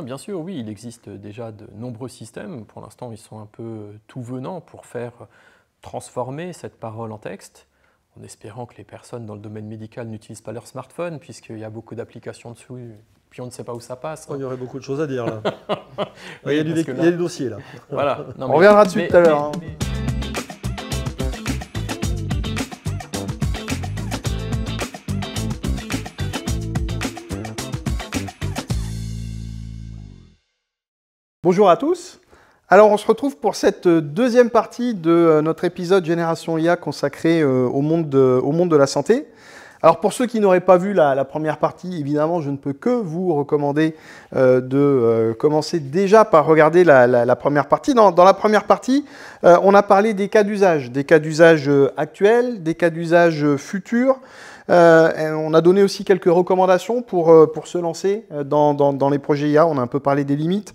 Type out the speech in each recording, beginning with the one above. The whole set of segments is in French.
Bien sûr, oui, il existe déjà de nombreux systèmes. Pour l'instant, ils sont un peu tout venants pour faire transformer cette parole en texte, en espérant que les personnes dans le domaine médical n'utilisent pas leur smartphone, puisqu'il y a beaucoup d'applications dessus, puis on ne sait pas où ça passe. Oh, il y aurait beaucoup de choses à dire là. Oui, il y a des dossiers là. Voilà. Non, on reviendra dessus tout à l'heure. Bonjour à tous. Alors on se retrouve pour cette deuxième partie de notre épisode Génération IA consacré au monde de la santé. Alors pour ceux qui n'auraient pas vu la première partie, évidemment je ne peux que vous recommander de commencer déjà par regarder la première partie. Dans la première partie, on a parlé des cas d'usage actuels, des cas d'usage futurs. On a donné aussi quelques recommandations pour se lancer dans les projets IA. On a un peu parlé des limites.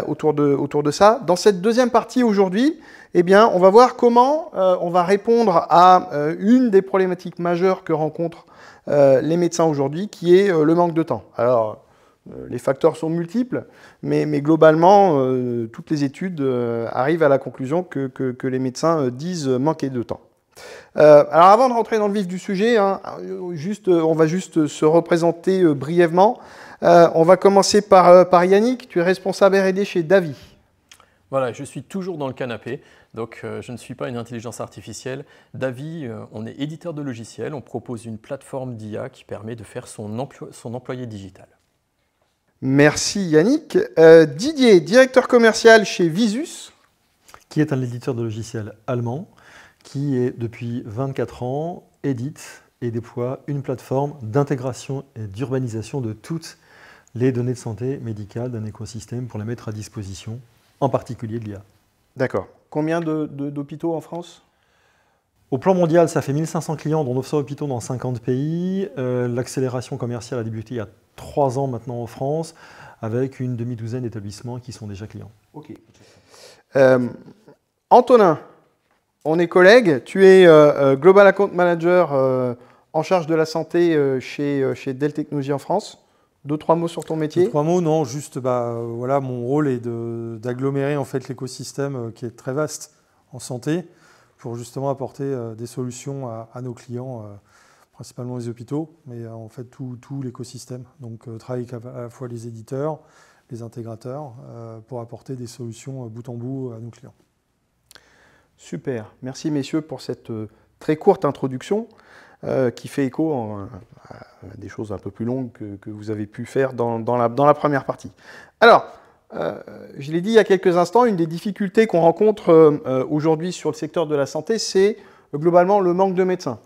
Autour de ça. Dans cette deuxième partie aujourd'hui, eh bien, on va voir comment on va répondre à une des problématiques majeures que rencontrent les médecins aujourd'hui, qui est le manque de temps. Alors, les facteurs sont multiples, mais globalement, toutes les études arrivent à la conclusion que les médecins disent manquer de temps. Alors avant de rentrer dans le vif du sujet, hein, on va juste se représenter brièvement. On va commencer par Yannick, tu es responsable R&D chez Davy. Voilà, je suis toujours dans le canapé, donc je ne suis pas une intelligence artificielle. Davy, on est éditeur de logiciels, on propose une plateforme d'IA qui permet de faire son employé digital. Merci Yannick. Didier, directeur commercial chez Visus. Qui est un éditeur de logiciels allemand, qui est depuis 24 ans édite et déploie une plateforme d'intégration et d'urbanisation de toutes les données de santé médicale d'un écosystème pour les mettre à disposition, en particulier de l'IA. D'accord. Combien d'hôpitaux en France ? Au plan mondial, ça fait 1500 clients, dont 900 hôpitaux dans 50 pays. L'accélération commerciale a débuté il y a 3 ans maintenant en France, avec une demi-douzaine d'établissements qui sont déjà clients. Ok. Antonin, on est collègues. Tu es Global Account Manager en charge de la santé chez Dell Technologies en France. 2-3 mots sur ton métier. 2-3 mots, non, juste voilà, mon rôle est d'agglomérer en fait l'écosystème qui est très vaste en santé pour justement apporter des solutions à nos clients, principalement les hôpitaux, mais en fait tout l'écosystème. Donc travailler avec à la fois les éditeurs, les intégrateurs pour apporter des solutions bout en bout à nos clients. Super, merci messieurs pour cette très courte introduction. Qui fait écho à des choses un peu plus longues que vous avez pu faire dans la première partie. Alors, je l'ai dit il y a quelques instants, une des difficultés qu'on rencontre aujourd'hui sur le secteur de la santé, c'est globalement le manque de médecins.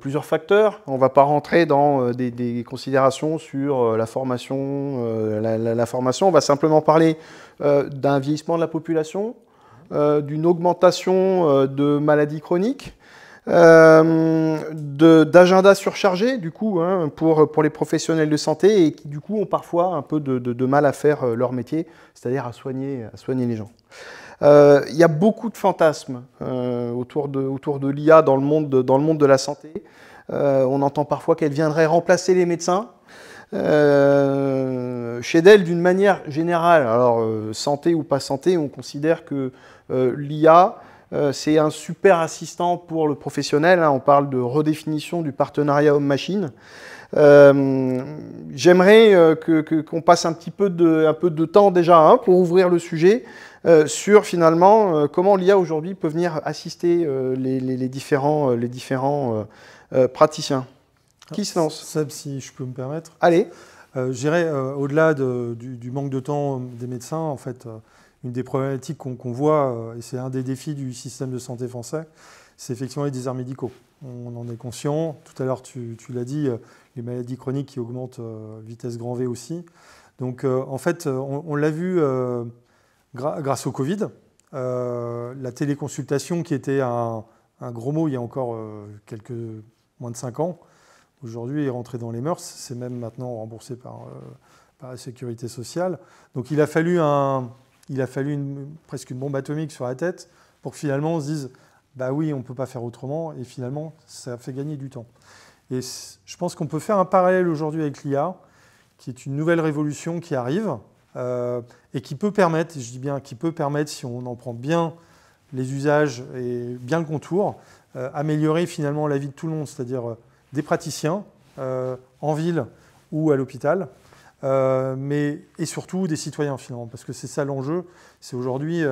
Plusieurs facteurs, on ne va pas rentrer dans des considérations sur la formation, la formation, on va simplement parler d'un vieillissement de la population, d'une augmentation de maladies chroniques, d'agenda surchargé du coup hein, pour les professionnels de santé et qui du coup ont parfois un peu de mal à faire leur métier, c'est-à-dire à soigner les gens. Il y a beaucoup de fantasmes autour de l'IA dans le monde de la santé. On entend parfois qu'elle viendrait remplacer les médecins. Chez Dell, d'une manière générale, alors santé ou pas santé, on considère que l'IA c'est un super assistant pour le professionnel. Hein. On parle de redéfinition du partenariat homme-machine. J'aimerais qu'on passe un peu de temps déjà hein, pour ouvrir le sujet sur finalement comment l'IA aujourd'hui peut venir assister les différents praticiens. Qui se lance ? Seb, si je peux me permettre. Allez. Je dirais au-delà du manque de temps des médecins, en fait. Une des problématiques qu'on voit, et c'est un des défis du système de santé français, c'est effectivement les déserts médicaux. On en est conscient. Tout à l'heure, tu l'as dit, les maladies chroniques qui augmentent vitesse grand V aussi. Donc, en fait, on l'a vu grâce au Covid. La téléconsultation, qui était un gros mot il y a encore moins de 5 ans, aujourd'hui est rentré dans les mœurs. C'est même maintenant remboursé par la sécurité sociale. Donc, il a fallu presque une bombe atomique sur la tête pour que finalement on se dise bah oui, on ne peut pas faire autrement, et finalement ça fait gagner du temps. Et je pense qu'on peut faire un parallèle aujourd'hui avec l'IA, qui est une nouvelle révolution qui arrive, et qui peut permettre, je dis bien qui peut permettre, si on en prend bien les usages et bien le contour, améliorer finalement la vie de tout le monde, c'est-à-dire des praticiens en ville ou à l'hôpital, et surtout des citoyens finalement, parce que c'est ça l'enjeu. C'est aujourd'hui,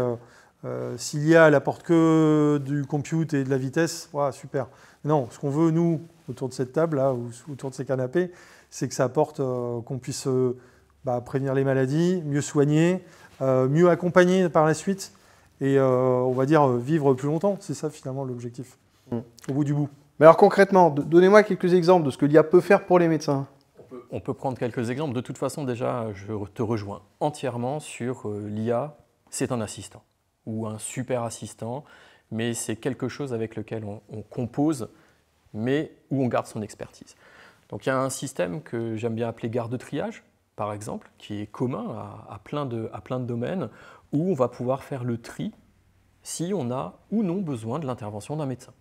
s'il y a à la porte que du compute et de la vitesse, voilà, super. Non, ce qu'on veut, nous, autour de cette table, là, ou autour de ces canapés, c'est que ça apporte qu'on puisse prévenir les maladies, mieux soigner, mieux accompagner par la suite, et on va dire vivre plus longtemps. C'est ça finalement l'objectif, au bout du bout. Mais alors concrètement, donnez-moi quelques exemples de ce que l'IA peut faire pour les médecins. On peut prendre quelques exemples. De toute façon, déjà, je te rejoins entièrement sur l'IA, c'est un assistant ou un super assistant, mais c'est quelque chose avec lequel on compose, mais où on garde son expertise. Donc il y a un système que j'aime bien appeler garde-triage, par exemple, qui est commun à plein de domaines, où on va pouvoir faire le tri si on a ou non besoin de l'intervention d'un médecin.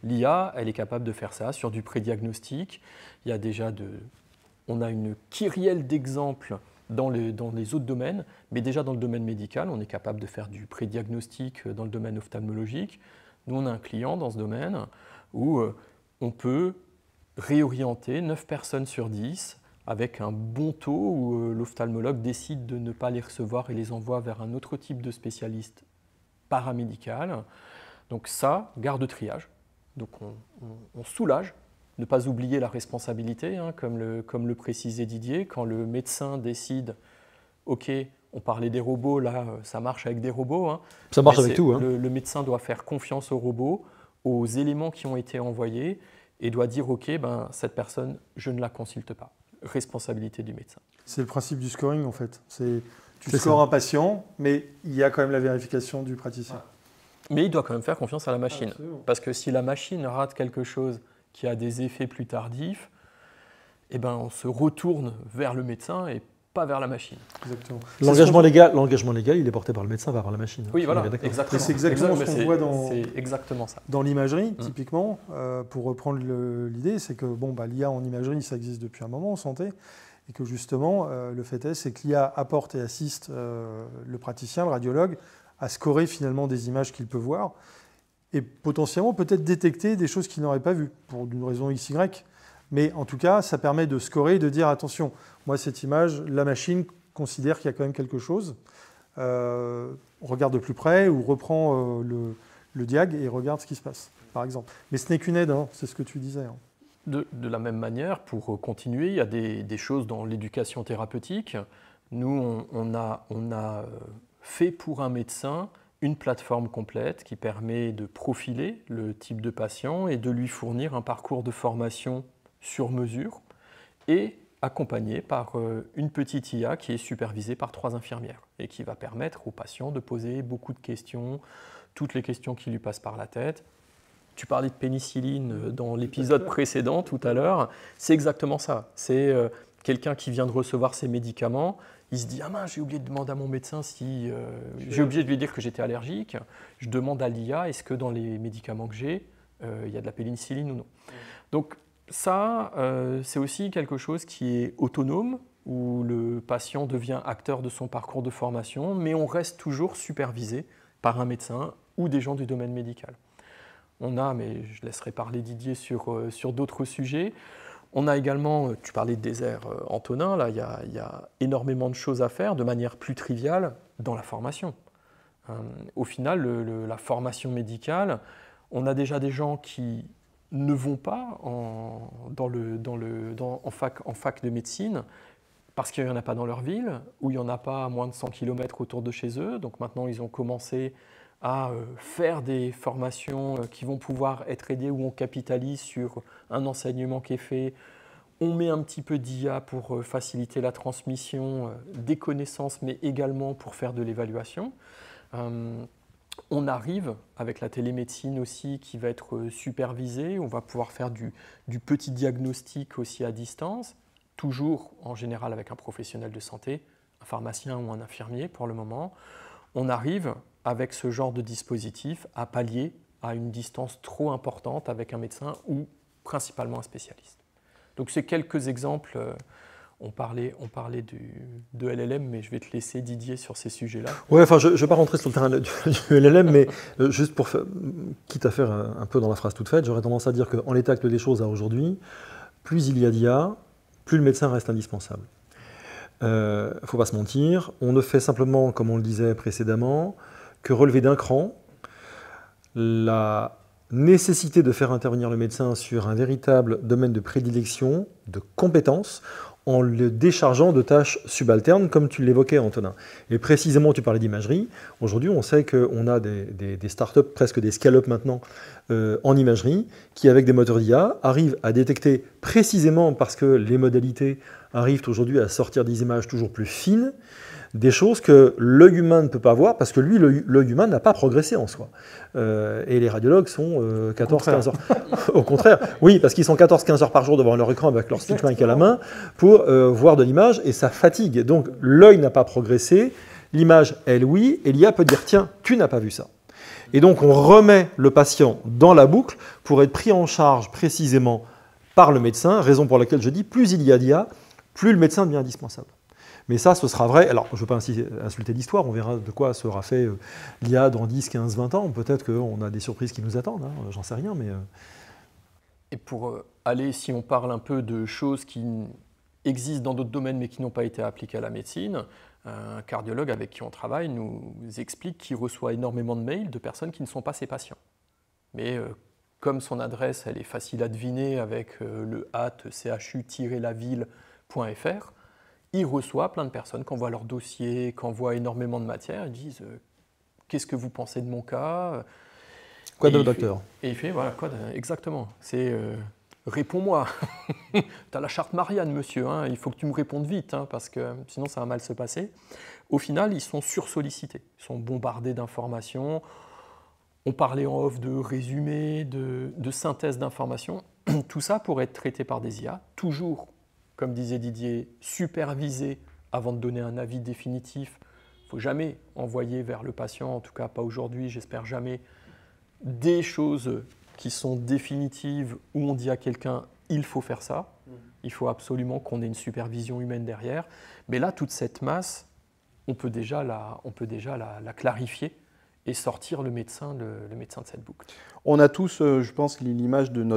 L'IA, elle est capable de faire ça sur du prédiagnostic. Il y a déjà on a une kyrielle d'exemples dans les autres domaines, mais déjà dans le domaine médical, on est capable de faire du prédiagnostic dans le domaine ophtalmologique. Nous, on a un client dans ce domaine où on peut réorienter 9 personnes sur 10 avec un bon taux où l'ophtalmologue décide de ne pas les recevoir et les envoie vers un autre type de spécialiste paramédical. Donc ça, garde-triage. Donc on soulage, ne pas oublier la responsabilité, hein, comme le précisait Didier, quand le médecin décide, ok, on parlait des robots, là ça marche avec des robots. Hein, ça marche avec tout. Hein. Le médecin doit faire confiance aux robots, aux éléments qui ont été envoyés, et doit dire, ok, cette personne, je ne la consulte pas. Responsabilité du médecin. C'est le principe du scoring en fait. Tu scores un patient, mais il y a quand même la vérification du praticien. Ouais. Mais il doit quand même faire confiance à la machine. Absolument. Parce que si la machine rate quelque chose qui a des effets plus tardifs, on se retourne vers le médecin et pas vers la machine. Exactement. L'engagement légal, il est porté par le médecin vers la machine. Oui, voilà, exactement. C'est exactement ce qu'on voit dans l'imagerie, typiquement. Pour reprendre l'idée, c'est que l'IA en imagerie, ça existe depuis un moment en santé, et que justement, le fait est, c'est que l'IA apporte et assiste le praticien, le radiologue, à scorer finalement des images qu'il peut voir, et potentiellement peut-être détecter des choses qu'il n'aurait pas vues, pour une raison XY. Mais en tout cas, ça permet de scorer et de dire, attention, moi cette image, la machine considère qu'il y a quand même quelque chose, regarde de plus près ou reprend le diag et regarde ce qui se passe, par exemple. Mais ce n'est qu'une aide, hein, c'est ce que tu disais. Hein. De la même manière, pour continuer, il y a des choses dans l'éducation thérapeutique. Nous, on a fait pour un médecin une plateforme complète qui permet de profiler le type de patient et de lui fournir un parcours de formation sur mesure et accompagné par une petite IA qui est supervisée par 3 infirmières et qui va permettre au patient de poser beaucoup de questions, toutes les questions qui lui passent par la tête. Tu parlais de pénicilline dans l'épisode précédent tout à l'heure, c'est exactement ça. C'est quelqu'un qui vient de recevoir ses médicaments, il se dit « Ah mince, j'ai oublié de demander à mon médecin si... j'ai oublié de lui dire que j'étais allergique. Je demande à l'IA, est-ce que dans les médicaments que j'ai, il y a de la pénicilline ou non ?» Donc ça, c'est aussi quelque chose qui est autonome, où le patient devient acteur de son parcours de formation, mais on reste toujours supervisé par un médecin ou des gens du domaine médical. On a, mais je laisserai parler Didier sur d'autres sujets, on a également, tu parlais de désert Antonin, là il y a énormément de choses à faire de manière plus triviale dans la formation. Au final, la formation médicale, on a déjà des gens qui ne vont pas en fac de médecine parce qu'il n'y en a pas dans leur ville, ou il n'y en a pas à moins de 100 km autour de chez eux. Donc maintenant, ils ont commencé à faire des formations qui vont pouvoir être aidées, où on capitalise sur un enseignement qui est fait. On met un petit peu d'IA pour faciliter la transmission des connaissances, mais également pour faire de l'évaluation. On arrive avec la télémédecine aussi qui va être supervisée. On va pouvoir faire du petit diagnostic aussi à distance, toujours en général avec un professionnel de santé, un pharmacien ou un infirmier pour le moment. On arrive avec ce genre de dispositif à pallier à une distance trop importante avec un médecin ou principalement un spécialiste. Donc c'est quelques exemples, On parlait de LLM, mais je vais te laisser, Didier, sur ces sujets-là. Ouais, enfin, je ne vais pas rentrer sur le terrain du LLM, mais juste pour quitte à faire un peu dans la phrase toute faite, j'aurais tendance à dire qu'en l'état actuel des choses à aujourd'hui, plus il y a d'IA, plus le médecin reste indispensable. Il ne faut pas se mentir, on ne fait simplement, comme on le disait précédemment, que relever d'un cran la nécessité de faire intervenir le médecin sur un véritable domaine de prédilection, de compétence, en le déchargeant de tâches subalternes, comme tu l'évoquais, Antonin. Et précisément, tu parlais d'imagerie. Aujourd'hui, on sait qu'on a des startups, presque des scale-up maintenant, en imagerie, qui, avec des moteurs d'IA, arrivent à détecter précisément, parce que les modalités arrivent aujourd'hui à sortir des images toujours plus fines, des choses que l'œil humain ne peut pas voir, parce que lui, l'œil humain n'a pas progressé en soi. Et les radiologues sont 14-15 heures. Au contraire, oui, parce qu'ils sont 14-15 heures par jour devant leur écran avec leur stick mic à la main pour voir de l'image, et ça fatigue. Donc l'œil n'a pas progressé, l'image, elle, oui, et l'IA peut dire, tiens, tu n'as pas vu ça. Et donc on remet le patient dans la boucle pour être pris en charge précisément par le médecin, raison pour laquelle je dis, plus il y a d'IA, plus le médecin devient indispensable. Mais ça, ce sera vrai. Alors, je ne veux pas insulter l'histoire, on verra de quoi sera fait l'IA dans 10, 15, 20 ans. Peut-être qu'on a des surprises qui nous attendent, hein, j'en sais rien. Mais Et pour aller, si on parle un peu de choses qui existent dans d'autres domaines mais qui n'ont pas été appliquées à la médecine, un cardiologue avec qui on travaille nous explique qu'il reçoit énormément de mails de personnes qui ne sont pas ses patients. Mais comme son adresse, elle est facile à deviner avec le @chu-laville.fr, il reçoit plein de personnes qui envoient leur dossier, qui envoient énormément de matière, ils disent qu'est-ce que vous pensez de mon cas? Quoi de le docteur? Et il fait voilà, exactement. C'est réponds-moi. Tu as la charte Marianne, monsieur, hein, il faut que tu me répondes vite, hein, parce que sinon ça va mal se passer. Au final, ils sont sursollicités, ils sont bombardés d'informations. On parlait en off de résumé, de synthèse d'informations. Tout ça pourrait être traité par des IA, toujours, comme disait Didier, supervisé avant de donner un avis définitif. Il ne faut jamais envoyer vers le patient, en tout cas pas aujourd'hui, j'espère jamais, des choses qui sont définitives où on dit à quelqu'un « il faut faire ça ». Il faut absolument qu'on ait une supervision humaine derrière. Mais là, toute cette masse, on peut déjà la clarifier et sortir le médecin de cette boucle. On a tous, je pense, l'image du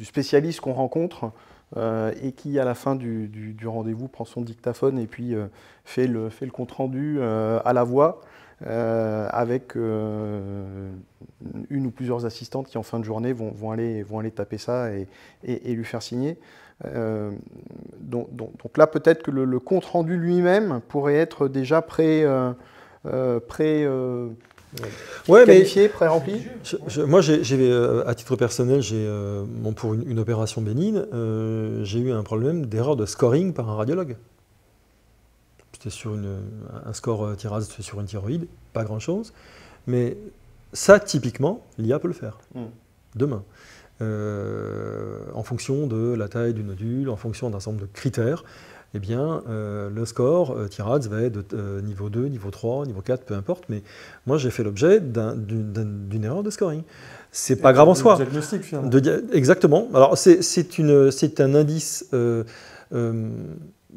spécialiste qu'on rencontre et qui, à la fin du rendez-vous, prend son dictaphone et puis fait le compte-rendu à la voix avec une ou plusieurs assistantes qui, en fin de journée, vont aller taper ça et lui faire signer. Donc là, peut-être que le compte-rendu lui-même pourrait être déjà qualifié, pré-rempli. Moi, à titre personnel, pour une opération bénigne, j'ai eu un problème d'erreur de scoring par un radiologue. C'était sur un score tirage sur une thyroïde, pas grand-chose. Mais ça, typiquement, l'IA peut le faire, demain. En fonction de la taille du nodule, en fonction d'un certain nombre de critères, eh bien, le score TIRADS va être de niveau 2, niveau 3, niveau 4, peu importe, mais moi j'ai fait l'objet d'une erreur de scoring. C'est pas grave en soi. Diagnostic, finalement. Exactement. Alors c'est un indice,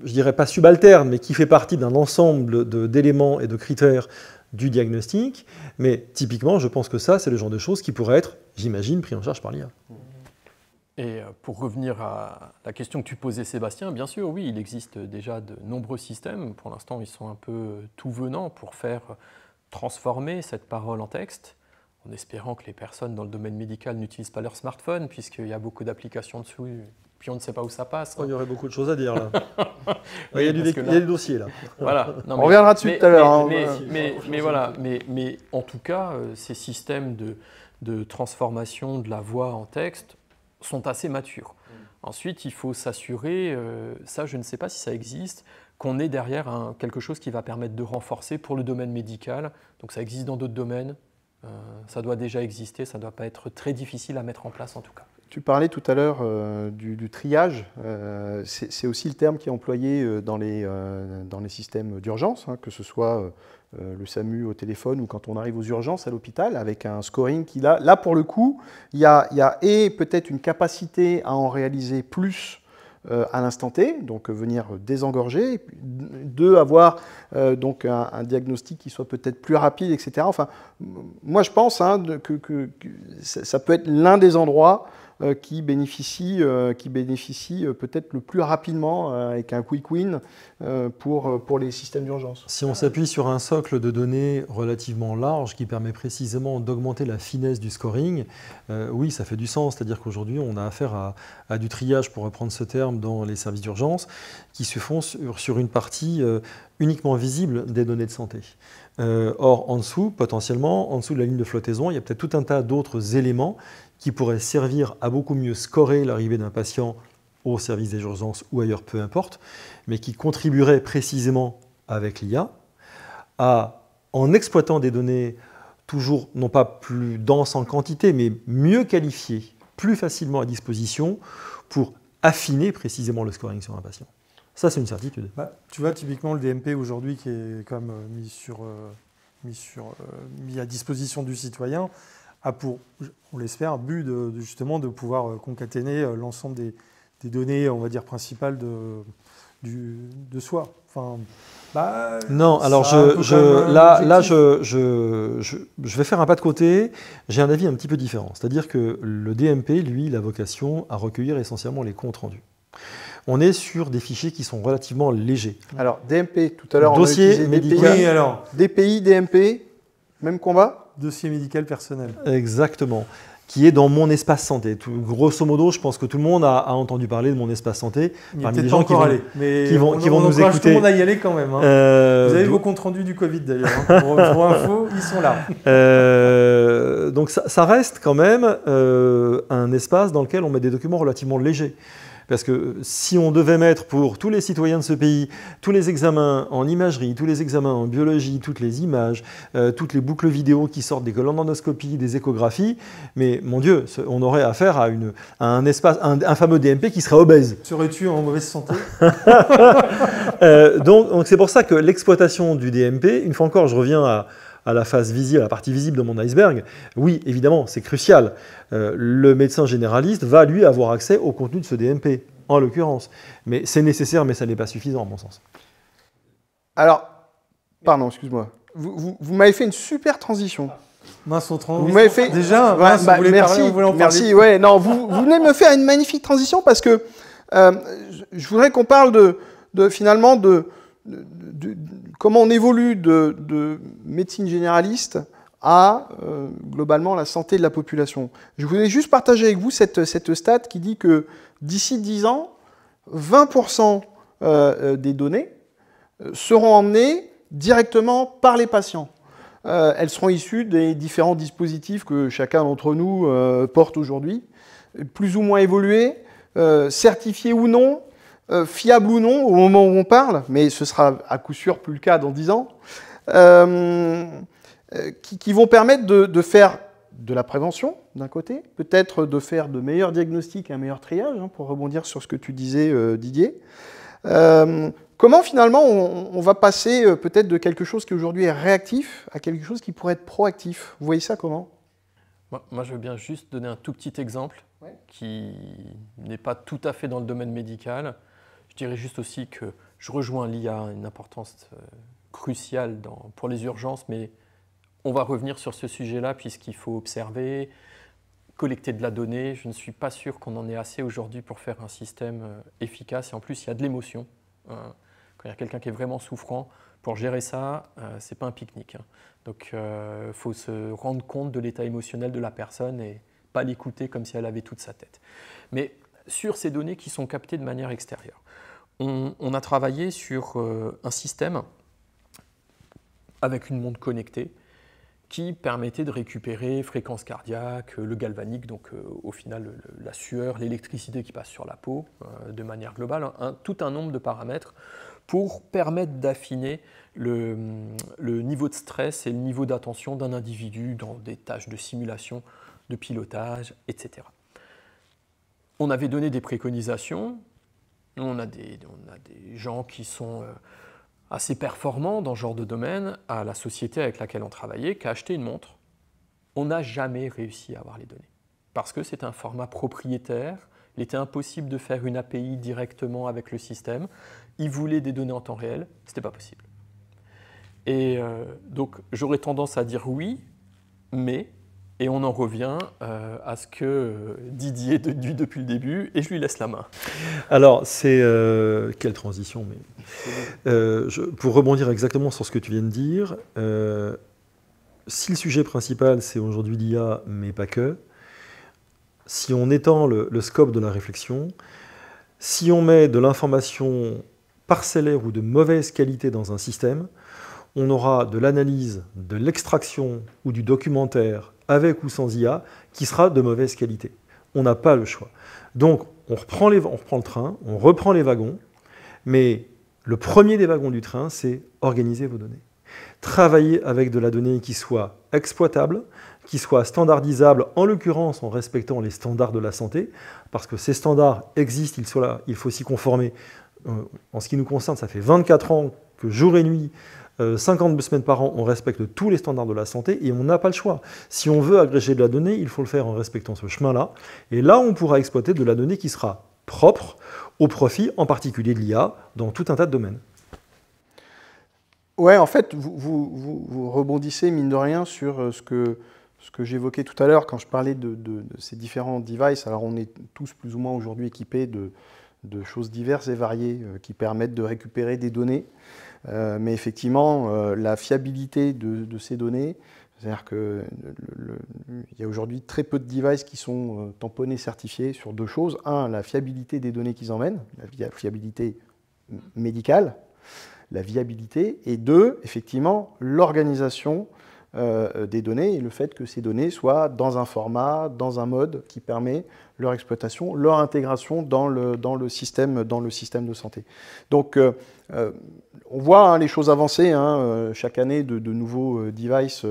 je dirais pas subalterne, mais qui fait partie d'un ensemble d'éléments et de critères du diagnostic, mais typiquement, je pense que ça, c'est le genre de choses qui pourraient être, j'imagine, pris en charge par l'IA. Et pour revenir à la question que tu posais, Sébastien, bien sûr, oui, il existe déjà de nombreux systèmes. Pour l'instant, ils sont un peu tout venants pour faire transformer cette parole en texte, en espérant que les personnes dans le domaine médical n'utilisent pas leur smartphone, puisqu'il y a beaucoup d'applications dessus, puis on ne sait pas où ça passe. Oh, il y aurait beaucoup de choses à dire, là. Il y a des dossiers, là. Voilà. Non, on reviendra dessus tout à l'heure. Mais voilà, mais en tout cas, ces systèmes de transformation de la voix en texte sont assez matures. Ensuite, il faut s'assurer, ça je ne sais pas si ça existe, qu'on ait derrière quelque chose qui va permettre de renforcer pour le domaine médical. Donc ça existe dans d'autres domaines, ça doit déjà exister, ça ne doit pas être très difficile à mettre en place en tout cas. Tu parlais tout à l'heure du triage, c'est aussi le terme qui est employé dans les systèmes d'urgence, hein, que ce soit le SAMU au téléphone ou quand on arrive aux urgences à l'hôpital, avec un scoring qui, là pour le coup, il y a peut-être une capacité à en réaliser plus à l'instant T, donc venir désengorger, et puis, 2, avoir donc un diagnostic qui soit peut-être plus rapide, etc. Enfin, moi je pense que ça peut être l'un des endroits qui bénéficie peut-être le plus rapidement avec un quick win pour les systèmes d'urgence. Si on s'appuie sur un socle de données relativement large qui permet précisément d'augmenter la finesse du scoring, oui, ça fait du sens. C'est-à-dire qu'aujourd'hui, on a affaire à du triage, pour reprendre ce terme, dans les services d'urgence, qui se font sur une partie uniquement visible des données de santé. Or, en dessous, potentiellement, en dessous de la ligne de flottaison, il y a peut-être tout un tas d'autres éléments qui pourraient servir à beaucoup mieux scorer l'arrivée d'un patient au service des urgences ou ailleurs, peu importe, mais qui contribueraient précisément avec l'IA en exploitant des données toujours, non pas plus denses en quantité, mais mieux qualifiées, plus facilement à disposition pour affiner précisément le scoring sur un patient. Ça, c'est une certitude. Tu vois, typiquement, le DMP aujourd'hui, qui est quand même mis à disposition du citoyen, a pour, on l'espère, but justement de pouvoir concaténer l'ensemble des données, on va dire, principales de soi. Enfin, non, alors je vais faire un pas de côté. J'ai un avis un petit peu différent. C'est-à-dire que le DMP, lui, il a vocation à recueillir essentiellement les comptes rendus. On est sur des fichiers qui sont relativement légers. Alors, DMP, tout à l'heure, on a dossier utilisé médical. DPI, alors. DPI, DMP, même combat? Dossier médical personnel. Exactement. Qui est dans mon espace santé. Grosso modo, je pense que tout le monde a entendu parler de mon espace santé. Parmi les gens qui vont nous écouter. Tout le monde à y aller quand même. Vous avez vos comptes rendus du Covid d'ailleurs. Pour info, ils sont là. Donc ça reste quand même un espace dans lequel on met des documents relativement légers. Parce que si on devait mettre pour tous les citoyens de ce pays, tous les examens en imagerie, tous les examens en biologie, toutes les images, toutes les boucles vidéo qui sortent des colonoscopies, des échographies, mais mon Dieu, on aurait affaire à un espace, un fameux DMP qui serait obèse. Serais-tu en mauvaise santé? Donc c'est pour ça que l'exploitation du DMP, une fois encore, je reviens à la phase visible, à la partie visible de mon iceberg, oui, évidemment, c'est crucial. Le médecin généraliste va, lui, avoir accès au contenu de ce DMP, en l'occurrence. Mais c'est nécessaire, mais ça n'est pas suffisant, à mon sens. Alors, pardon, excuse-moi. Vous m'avez fait une super transition. Mince, vous m'avez fait... Déjà, merci. Ouais, non, vous venez de me faire une magnifique transition parce que je voudrais qu'on parle finalement de comment on évolue de médecine généraliste à globalement la santé de la population. Je voulais juste partager avec vous cette stat qui dit que d'ici 10 ans, 20% des données seront emmenées directement par les patients. Elles seront issues des différents dispositifs que chacun d'entre nous porte aujourd'hui, plus ou moins évolués, certifiés ou non, fiables ou non au moment où on parle, mais ce sera à coup sûr plus le cas dans 10 ans, qui vont permettre de faire de la prévention d'un côté, peut-être de faire de meilleurs diagnostics, un meilleur triage, pour rebondir sur ce que tu disais Didier. Comment finalement on va passer peut-être de quelque chose qui aujourd'hui est réactif à quelque chose qui pourrait être proactif? Vous voyez ça comment? Moi, je veux bien juste donner un tout petit exemple qui n'est pas tout à fait dans le domaine médical. Je dirais juste aussi que je rejoins l'IA à une importance cruciale pour les urgences, mais on va revenir sur ce sujet-là puisqu'il faut observer, collecter de la donnée. Je ne suis pas sûr qu'on en ait assez aujourd'hui pour faire un système efficace. Et en plus, il y a de l'émotion. Quand il y a quelqu'un qui est vraiment souffrant, pour gérer ça, ce n'est pas un pique-nique. Donc, il faut se rendre compte de l'état émotionnel de la personne et pas l'écouter comme si elle avait toute sa tête. Mais sur ces données qui sont captées de manière extérieure, on a travaillé sur un système avec une montre connectée qui permettait de récupérer fréquence cardiaque, le galvanique, donc au final la sueur, l'électricité qui passe sur la peau de manière globale, tout un nombre de paramètres pour permettre d'affiner le niveau de stress et le niveau d'attention d'un individu dans des tâches de simulation, de pilotage, etc. On avait donné des préconisations, on a des gens qui sont assez performants dans ce genre de domaine, à la société avec laquelle on travaillait, qui a acheté une montre. On n'a jamais réussi à avoir les données, parce que c'est un format propriétaire Il était impossible de faire une API directement avec le système. Ils voulaient des données en temps réel, ce n'était pas possible. Et donc j'aurais tendance à dire oui, mais, et on en revient à ce que Didier dit depuis le début, et je lui laisse la main. Alors, c'est... quelle transition, mais... pour rebondir exactement sur ce que tu viens de dire, si le sujet principal, c'est aujourd'hui l'IA, mais pas que, si on étend le scope de la réflexion, si on met de l'information parcellaire ou de mauvaise qualité dans un système, on aura de l'analyse, de l'extraction ou du documentaire, avec ou sans IA, qui sera de mauvaise qualité. On n'a pas le choix. Donc, on reprend le train, on reprend les wagons, mais le premier des wagons du train, c'est organiser vos données. Travailler avec de la donnée qui soit exploitable, qui soit standardisable, en l'occurrence en respectant les standards de la santé, parce que ces standards existent, ils sont là, il faut s'y conformer. En ce qui nous concerne, ça fait 24 ans que jour et nuit, 52 semaines par an, on respecte tous les standards de la santé et on n'a pas le choix. Si on veut agréger de la donnée, il faut le faire en respectant ce chemin-là. Et là, on pourra exploiter de la donnée qui sera propre au profit, en particulier de l'IA, dans tout un tas de domaines. Ouais, en fait, vous rebondissez, mine de rien, sur ce que j'évoquais tout à l'heure quand je parlais de ces différents devices. Alors, on est tous plus ou moins aujourd'hui équipés de choses diverses et variées qui permettent de récupérer des données. Mais effectivement, la fiabilité de ces données, c'est-à-dire qu'il y a aujourd'hui très peu de devices qui sont tamponnés, certifiés sur deux choses. Un, la fiabilité des données qu'ils emmènent, la fiabilité médicale, la viabilité, et deux, effectivement, l'organisation des données et le fait que ces données soient dans un format, dans un mode qui permet leur exploitation, leur intégration dans le système de santé. Donc, on voit les choses avancer. Chaque année, de nouveaux devices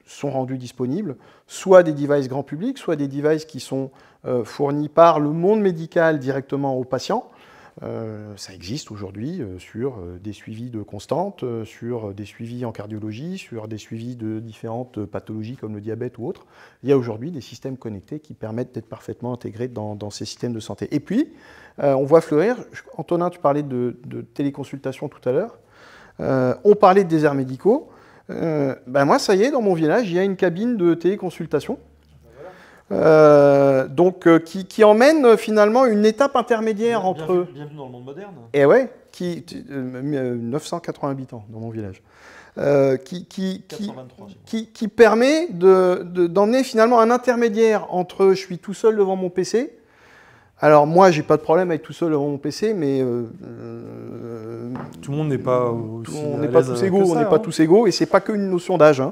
sont rendus disponibles, soit des devices grand public, soit des devices qui sont fournis par le monde médical directement aux patients. Ça existe aujourd'hui sur des suivis de constantes, sur des suivis en cardiologie, sur des suivis de différentes pathologies comme le diabète ou autres. Il y a aujourd'hui des systèmes connectés qui permettent d'être parfaitement intégrés dans ces systèmes de santé. Et puis, on voit fleurir, Antonin, tu parlais de téléconsultation tout à l'heure, on parlait de déserts médicaux. Moi, ça y est, dans mon village, il y a une cabine de téléconsultation. Qui emmène finalement une étape intermédiaire entre... Bienvenue dans le monde moderne. Et ouais, 980 habitants dans mon village. Qui permet d'emmener finalement un intermédiaire entre je suis tout seul devant mon PC. Alors moi, j'ai pas de problème avec tout seul devant mon PC, mais tout le monde n'est pas tous égaux. On n'est pas tous égaux, et c'est pas qu'une notion d'âge.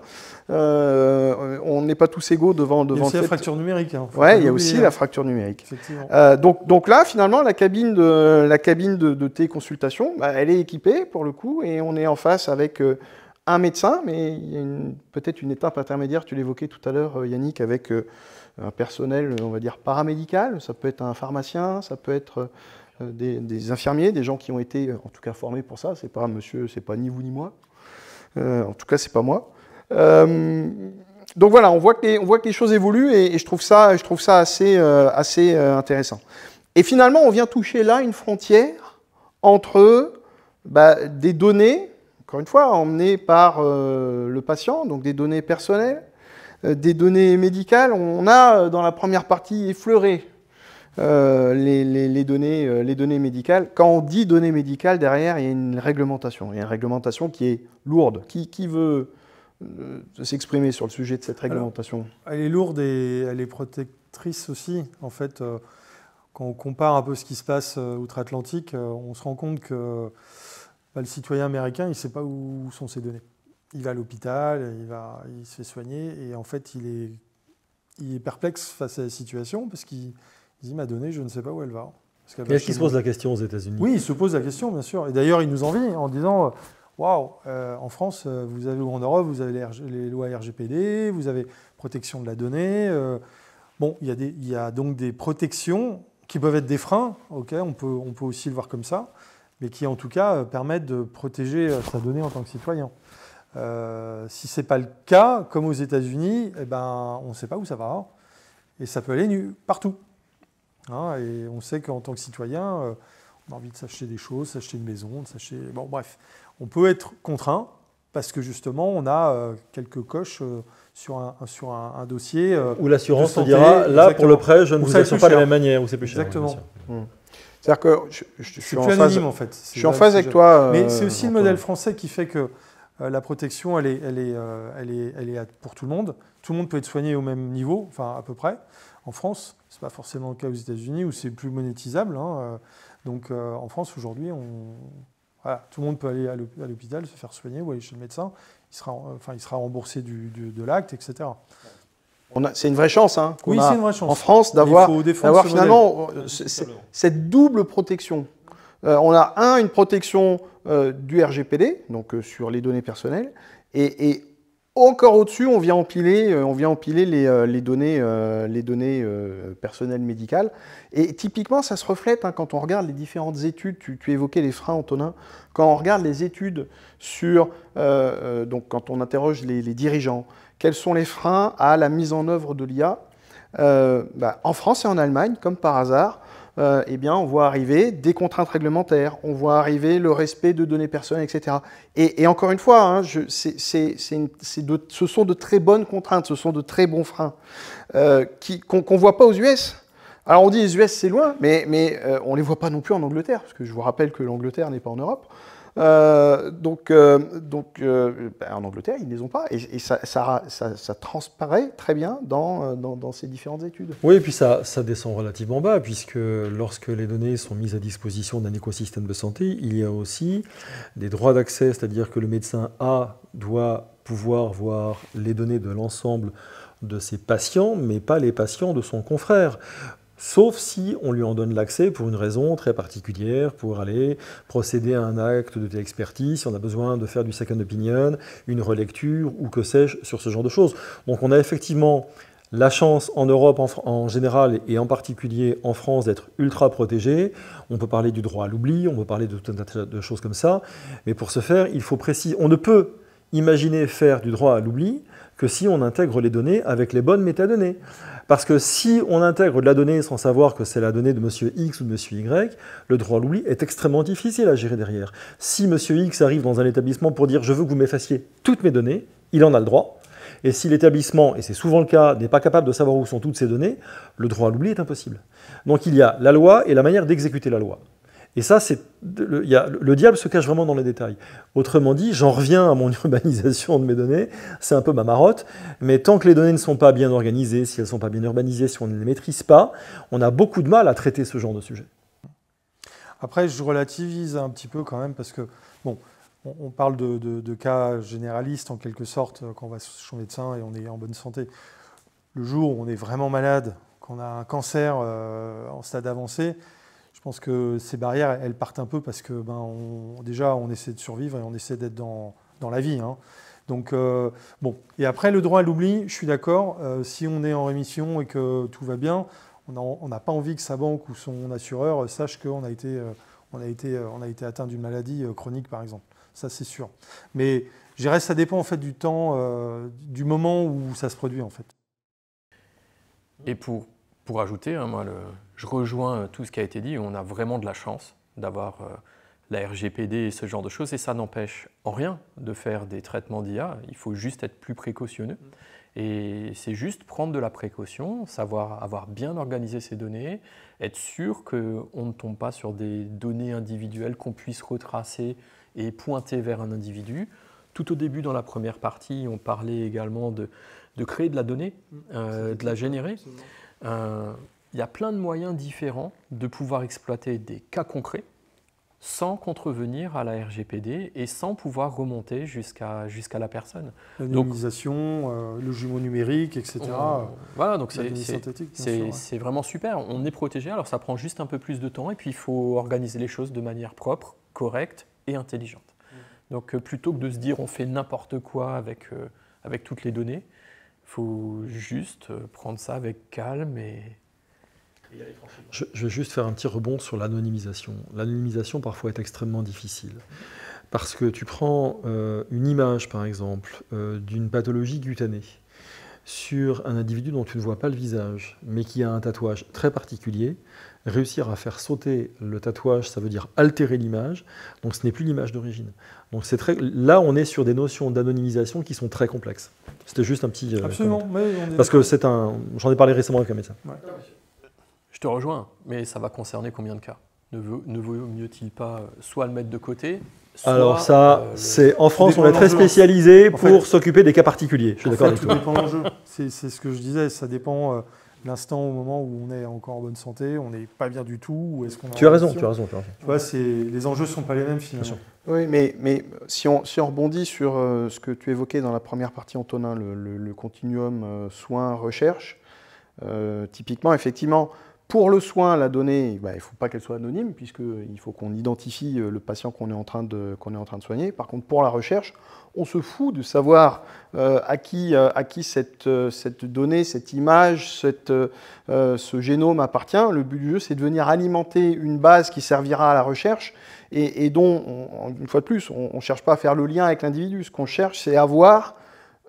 On n'est pas tous égaux devant. Il y a aussi la fracture numérique. Ouais, il y a aussi la fracture numérique. Donc là, finalement, la cabine de téléconsultation, elle est équipée pour le coup, et on est en face avec un médecin, mais il y a peut-être une étape intermédiaire. Tu l'évoquais tout à l'heure, Yannick, avec un personnel, on va dire, paramédical. Ça peut être un pharmacien, ça peut être des infirmiers, des gens qui ont été, en tout cas, formés pour ça. C'est pas ni vous ni moi. En tout cas, c'est pas moi. Donc voilà, on voit que les choses évoluent, et je trouve ça assez intéressant. Et finalement, on vient toucher là une frontière entre des données, encore une fois, emmenées par le patient, donc des données personnelles, des données médicales. On a, dans la première partie, effleuré les données médicales. Quand on dit données médicales, derrière, il y a une réglementation. Il y a une réglementation qui est lourde. Qui veut s'exprimer sur le sujet de cette réglementation? Alors, elle est lourde et elle est protectrice aussi. En fait, quand on compare un peu ce qui se passe outre-Atlantique, on se rend compte que le citoyen américain, il ne sait pas où sont ses données. Il va à l'hôpital, il se fait soigner, et en fait, il est perplexe face à la situation parce qu'il dit « ma donnée, je ne sais pas où elle va ». Est-ce qu'il se pose la question aux États-Unis? Oui, il se pose la question, bien sûr. Et d'ailleurs, il nous envie en disant « waouh, en France, vous avez, ou en Europe, vous avez les lois RGPD, vous avez protection de la donnée. Bon, il y a donc des protections qui peuvent être des freins, okay, on peut aussi le voir comme ça, mais qui en tout cas permettent de protéger sa donnée en tant que citoyen. Si ce n'est pas le cas, comme aux États-Unis, on ne sait pas où ça va, et ça peut aller partout. Hein, et on sait qu'en tant que citoyen, on a envie de s'acheter des choses, s'acheter une maison, de s'acheter... Bon, bref, on peut être contraint parce que justement, on a quelques coches sur un dossier. Où l'assurance te santé, dira, là, exactement. pour le prêt, je ne Où vous ça assure coûte pas de la cher. même manière, où c'est plus cher. Exactement. Oui, bien sûr. C'est-à-dire que je suis C'est en plus phase, anonyme, en fait. je suis en phase avec toi. Mais c'est aussi le Antoine. modèle français qui fait que la protection, elle est pour tout le monde. Tout le monde peut être soigné au même niveau, enfin à peu près. En France, ce n'est pas forcément le cas aux États-Unis où c'est plus monétisable. Hein. Donc en France, aujourd'hui, voilà, tout le monde peut aller à l'hôpital, se faire soigner ou aller chez le médecin. Il sera remboursé de l'acte, etc. C'est une vraie chance hein, qu'on Oui, a c'est une vraie chance. en France d'avoir finalement cette double protection. On a une protection du RGPD, donc sur les données personnelles, et encore au-dessus, on vient empiler les données personnelles médicales. Et typiquement, ça se reflète hein, quand on regarde les différentes études. Tu évoquais les freins, Antonin. Quand on regarde les études sur, donc quand on interroge les dirigeants, quels sont les freins à la mise en œuvre de l'IA en France et en Allemagne, comme par hasard, eh bien, on voit arriver des contraintes réglementaires, on voit arriver le respect de données personnelles, etc. Et encore une fois, hein, ce sont de très bonnes contraintes, ce sont de très bons freins qu'on ne voit pas aux US. Alors on dit les US c'est loin, mais on ne les voit pas non plus en Angleterre, parce que je vous rappelle que l'Angleterre n'est pas en Europe. En Angleterre, ils ne les ont pas, et ça transparaît très bien dans ces différentes études. Oui, et puis ça descend relativement bas, puisque lorsque les données sont mises à disposition d'un écosystème de santé, il y a aussi des droits d'accès, c'est-à-dire que le médecin A doit pouvoir voir les données de l'ensemble de ses patients, mais pas les patients de son confrère. Sauf si on lui en donne l'accès pour une raison très particulière, pour aller procéder à un acte de téléexpertise, si on a besoin de faire du second opinion, une relecture ou que sais-je, sur ce genre de choses. Donc on a effectivement la chance en Europe en général et en particulier en France d'être ultra protégé. On peut parler du droit à l'oubli, on peut parler de tout un tas de choses comme ça, mais pour ce faire, il faut préciser. On ne peut imaginer faire du droit à l'oubli que si on intègre les données avec les bonnes métadonnées. Parce que si on intègre de la donnée sans savoir que c'est la donnée de monsieur X ou de monsieur Y, le droit à l'oubli est extrêmement difficile à gérer derrière. Si monsieur X arrive dans un établissement pour dire « je veux que vous m'effaciez toutes mes données », il en a le droit. Et si l'établissement, et c'est souvent le cas, n'est pas capable de savoir où sont toutes ces données, le droit à l'oubli est impossible. Donc il y a la loi et la manière d'exécuter la loi. Et ça, le diable se cache vraiment dans les détails. Autrement dit, j'en reviens à mon urbanisation de mes données, c'est un peu ma marotte, mais tant que les données ne sont pas bien organisées, si elles ne sont pas bien urbanisées, si on ne les maîtrise pas, on a beaucoup de mal à traiter ce genre de sujet. Après, je relativise un petit peu quand même, parce que, bon, on parle de cas généralistes en quelque sorte, quand on va chez son médecin et on est en bonne santé. Le jour où on est vraiment malade, qu'on a un cancer en stade avancé, je pense que ces barrières, elles partent un peu parce que déjà, on essaie de survivre et on essaie d'être dans la vie. Hein. Donc, bon. Et après, le droit à l'oubli, je suis d'accord, si on est en rémission et que tout va bien, on n'a pas envie que sa banque ou son assureur sache qu'on a été atteint d'une maladie chronique, par exemple. Ça, c'est sûr. Mais je dirais que ça dépend en fait du temps, du moment où ça se produit, en fait. Et pour ajouter, hein, moi, je rejoins tout ce qui a été dit. On a vraiment de la chance d'avoir la RGPD et ce genre de choses, et ça n'empêche en rien de faire des traitements d'IA. Il faut juste être plus précautionneux. Et c'est juste prendre de la précaution, savoir avoir bien organisé ses données, être sûr qu'on ne tombe pas sur des données individuelles qu'on puisse retracer et pointer vers un individu. Tout au début, dans la première partie, on parlait également de créer de la donnée, de la générer. Il y a plein de moyens différents de pouvoir exploiter des cas concrets sans contrevenir à la RGPD et sans pouvoir remonter jusqu'à la personne. L'anonymisation, le jumeau numérique, etc. Voilà, donc c'est vraiment super. On est protégé, alors ça prend juste un peu plus de temps et puis il faut organiser les choses de manière propre, correcte et intelligente. Donc plutôt que de se dire on fait n'importe quoi avec toutes les données, il faut juste prendre ça avec calme et... Je vais juste faire un petit rebond sur l'anonymisation. L'anonymisation, parfois, est extrêmement difficile. Parce que tu prends une image, par exemple, d'une pathologie cutanée. sur un individu dont tu ne vois pas le visage, mais qui a un tatouage très particulier, réussir à faire sauter le tatouage, ça veut dire altérer l'image, donc ce n'est plus l'image d'origine. Donc là, on est sur des notions d'anonymisation qui sont très complexes. C'était juste un petit... Absolument, mais parce que j'en ai parlé récemment avec un médecin. Ouais. Je te rejoins, mais ça va concerner combien de cas? Ne vaut mieux-il pas soit le mettre de côté, soit... Alors ça, en France, on est très spécialisé pour s'occuper des cas particuliers. Je suis d'accord avec toi. Tout dépend de l'enjeu. C'est ce que je disais, ça dépend l'instant au moment où on est encore en bonne santé, on n'est pas bien du tout, ou est-ce qu'on Tu as raison. Tu vois, les enjeux ne sont pas les mêmes finalement. Oui, mais si on rebondit sur ce que tu évoquais dans la première partie, Antonin, le continuum soins-recherche, typiquement, effectivement, pour le soin, la donnée, il ne faut pas qu'elle soit anonyme, puisqu'il faut qu'on identifie le patient qu'on est en train de soigner. Par contre, pour la recherche, on se fout de savoir à qui cette donnée, cette image, ce génome appartient. Le but du jeu, c'est de venir alimenter une base qui servira à la recherche et dont, une fois de plus, on ne cherche pas à faire le lien avec l'individu. Ce qu'on cherche, c'est avoir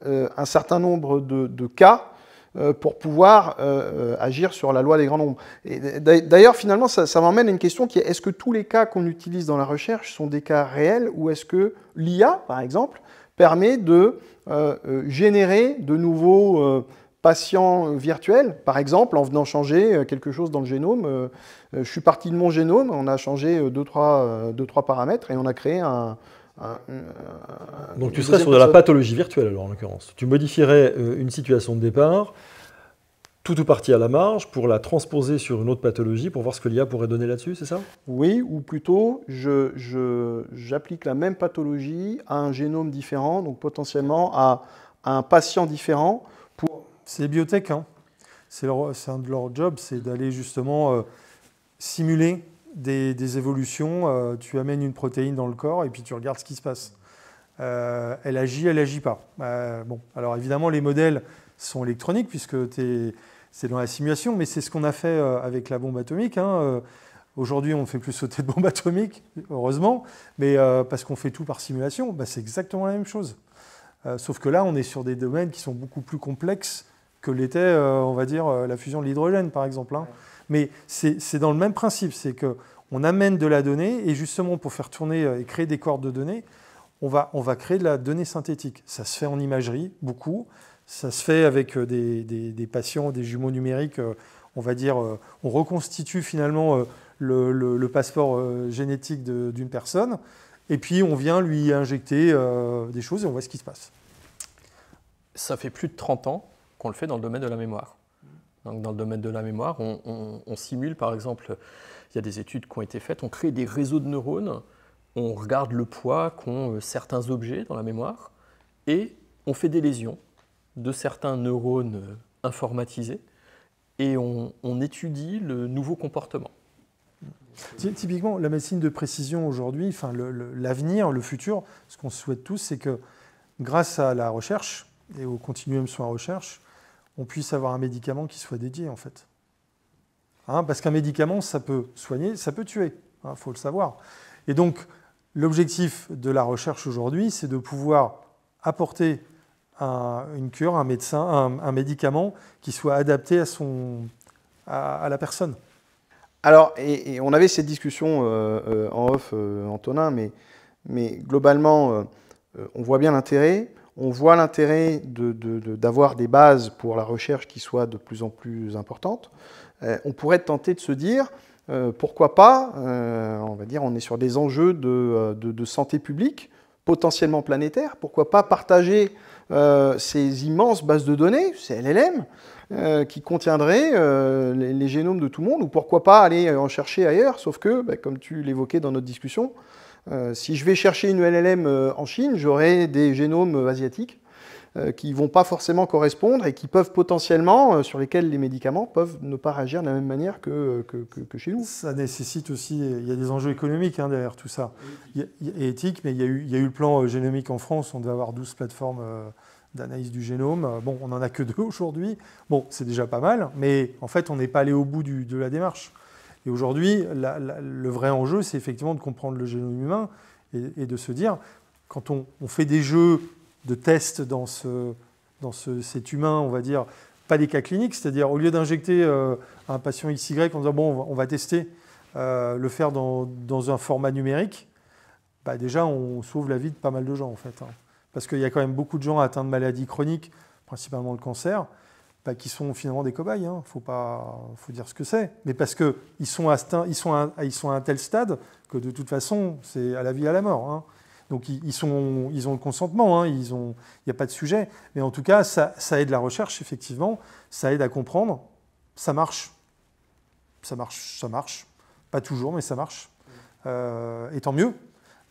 un certain nombre de cas pour pouvoir agir sur la loi des grands nombres. D'ailleurs, finalement, ça m'emmène à une question qui est, est-ce que tous les cas qu'on utilise dans la recherche sont des cas réels, ou est-ce que l'IA, par exemple, permet de générer de nouveaux patients virtuels, par exemple, en venant changer quelque chose dans le génome. Je suis parti de mon génome, on a changé deux, trois paramètres, et on a créé donc tu serais sur de la pathologie virtuelle, alors, en l'occurrence. Tu modifierais une situation de départ, tout ou partie à la marge, pour la transposer sur une autre pathologie, pour voir ce que l'IA pourrait donner là-dessus, c'est ça? Oui, ou plutôt, j'applique la même pathologie à un génome différent, donc potentiellement à un patient différent. C'est les biotech, hein. C'est un de leurs jobs, c'est d'aller justement simuler des évolutions. Tu amènes une protéine dans le corps et puis tu regardes ce qui se passe. Elle agit pas. Bon, alors évidemment, les modèles sont électroniques puisque c'est dans la simulation, mais c'est ce qu'on a fait avec la bombe atomique, hein. Aujourd'hui, on ne fait plus sauter de bombes atomiques, heureusement, mais parce qu'on fait tout par simulation, c'est exactement la même chose. Sauf que là, on est sur des domaines qui sont beaucoup plus complexes que l'était, on va dire, la fusion de l'hydrogène, par exemple, hein. Mais c'est dans le même principe, c'est qu'on amène de la donnée, et justement, pour faire tourner et créer des cordes de données, on va créer de la donnée synthétique. Ça se fait en imagerie, beaucoup. Ça se fait avec des patients, des jumeaux numériques, on va dire, on reconstitue finalement le passeport génétique d'une personne, et puis on vient lui injecter des choses et on voit ce qui se passe. Ça fait plus de 30 ans qu'on le fait dans le domaine de la mémoire. Donc, dans le domaine de la mémoire, on simule, par exemple, il y a des études qui ont été faites, on crée des réseaux de neurones, on regarde le poids qu'ont certains objets dans la mémoire, et on fait des lésions de certains neurones informatisés, et on étudie le nouveau comportement. Typiquement, la médecine de précision aujourd'hui, enfin, l'avenir, le futur, ce qu'on souhaite tous, c'est que grâce à la recherche et au continuum soins-recherche, on puisse avoir un médicament qui soit dédié, en fait. Hein, parce qu'un médicament, ça peut soigner, ça peut tuer, hein, faut le savoir. Et donc, l'objectif de la recherche aujourd'hui, c'est de pouvoir apporter une cure, un médicament qui soit adapté à la personne. Alors, et on avait cette discussion en off, Antonin, mais globalement, on voit bien l'intérêt. On voit l'intérêt d'avoir des bases pour la recherche qui soient de plus en plus importantes. On pourrait tenter de se dire, pourquoi pas, on va dire, on est sur des enjeux de santé publique, potentiellement planétaires, pourquoi pas partager ces immenses bases de données, ces LLM, qui contiendraient les génomes de tout le monde, ou pourquoi pas aller en chercher ailleurs, sauf que, comme tu l'évoquais dans notre discussion, si je vais chercher une LLM en Chine, j'aurai des génomes asiatiques qui ne vont pas forcément correspondre et qui peuvent potentiellement, sur lesquels les médicaments peuvent ne pas réagir de la même manière que chez nous. Ça nécessite aussi, il y a des enjeux économiques derrière tout ça, et éthiques, mais il y a eu le plan génomique en France, on devait avoir 12 plateformes d'analyse du génome. Bon, on n'en a que 2 aujourd'hui. Bon, c'est déjà pas mal, mais en fait, on n'est pas allé au bout de la démarche. Et aujourd'hui, le vrai enjeu, c'est effectivement de comprendre le génome humain et de se dire, quand on fait des jeux de tests dans ce cet humain, on va dire, pas des cas cliniques, c'est-à-dire au lieu d'injecter un patient XY en disant bon, on va tester, le faire dans un format numérique, bah déjà on sauve la vie de pas mal de gens en fait. Hein. Parce qu'il y a quand même beaucoup de gens atteints de maladies chroniques, principalement le cancer, bah, qui sont finalement des cobayes. Hein. Faut dire ce que c'est. Mais parce qu'ils sont à un tel stade que de toute façon, c'est à la vie et à la mort. Hein. Donc ils ont le consentement, hein, il n'y a pas de sujet. Mais en tout cas, ça aide la recherche, effectivement. Ça aide à comprendre. Ça marche. Ça marche. Pas toujours, mais ça marche. Et tant mieux.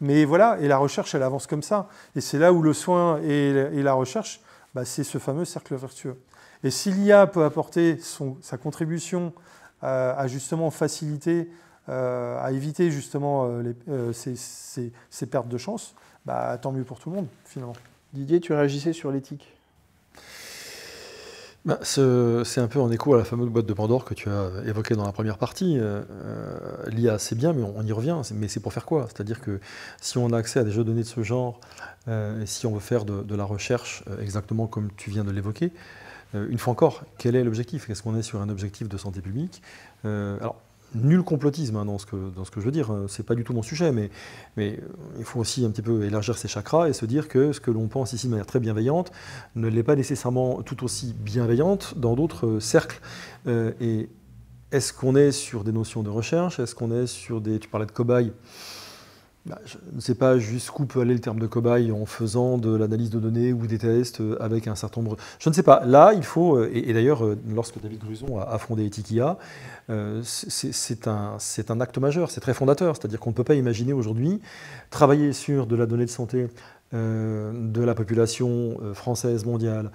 Mais voilà, et la recherche, elle avance comme ça. Et c'est là où le soin et la recherche, bah, c'est ce fameux cercle vertueux. Et si l'IA peut apporter sa contribution à justement faciliter, à éviter justement ces pertes de chance, bah, tant mieux pour tout le monde, finalement. Didier, tu réagissais sur l'éthique. Bah, c'est un peu en écho à la fameuse boîte de Pandore que tu as évoquée dans la première partie. L'IA, c'est bien, mais on y revient. Mais c'est pour faire quoi? C'est-à-dire que si on a accès à des jeux de données de ce genre, et si on veut faire de la recherche exactement comme tu viens de l'évoquer, une fois encore, quel est l'objectif? Est-ce qu'on est sur un objectif de santé publique? Alors, nul complotisme dans ce que je veux dire, c'est pas du tout mon sujet, mais il faut aussi un petit peu élargir ses chakras et se dire que ce que l'on pense ici de manière très bienveillante ne l'est pas nécessairement tout aussi bienveillante dans d'autres cercles. Et est-ce qu'on est sur des notions de recherche? Est-ce qu'on est sur des... Tu parlais de cobayes. Bah, je ne sais pas jusqu'où peut aller le terme de cobaye en faisant de l'analyse de données ou des tests avec un certain nombre... Je ne sais pas. Là, il faut... Et d'ailleurs, lorsque David Gruson a fondé Ethikia, c'est un acte majeur, c'est très fondateur. C'est-à-dire qu'on ne peut pas imaginer aujourd'hui travailler sur de la donnée de santé de la population française, mondiale,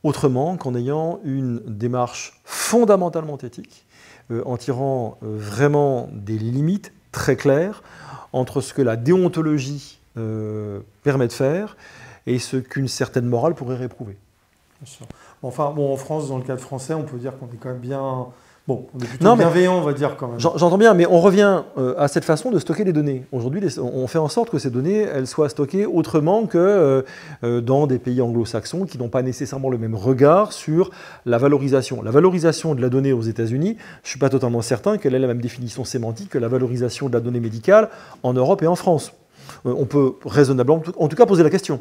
autrement qu'en ayant une démarche fondamentalement éthique, en tirant vraiment des limites très claires entre ce que la déontologie permet de faire et ce qu'une certaine morale pourrait réprouver. Bien sûr. Enfin, bon, en France, dans le cadre français, on peut dire qu'on est quand même bien... Bon, on est plutôt bienveillant, on va dire quand même. J'entends bien, mais on revient à cette façon de stocker les données. Aujourd'hui, on fait en sorte que ces données elles soient stockées autrement que dans des pays anglo-saxons qui n'ont pas nécessairement le même regard sur la valorisation. La valorisation de la donnée aux États-Unis, je ne suis pas totalement certain qu'elle ait la même définition sémantique que la valorisation de la donnée médicale en Europe et en France. On peut raisonnablement, en tout cas, poser la question.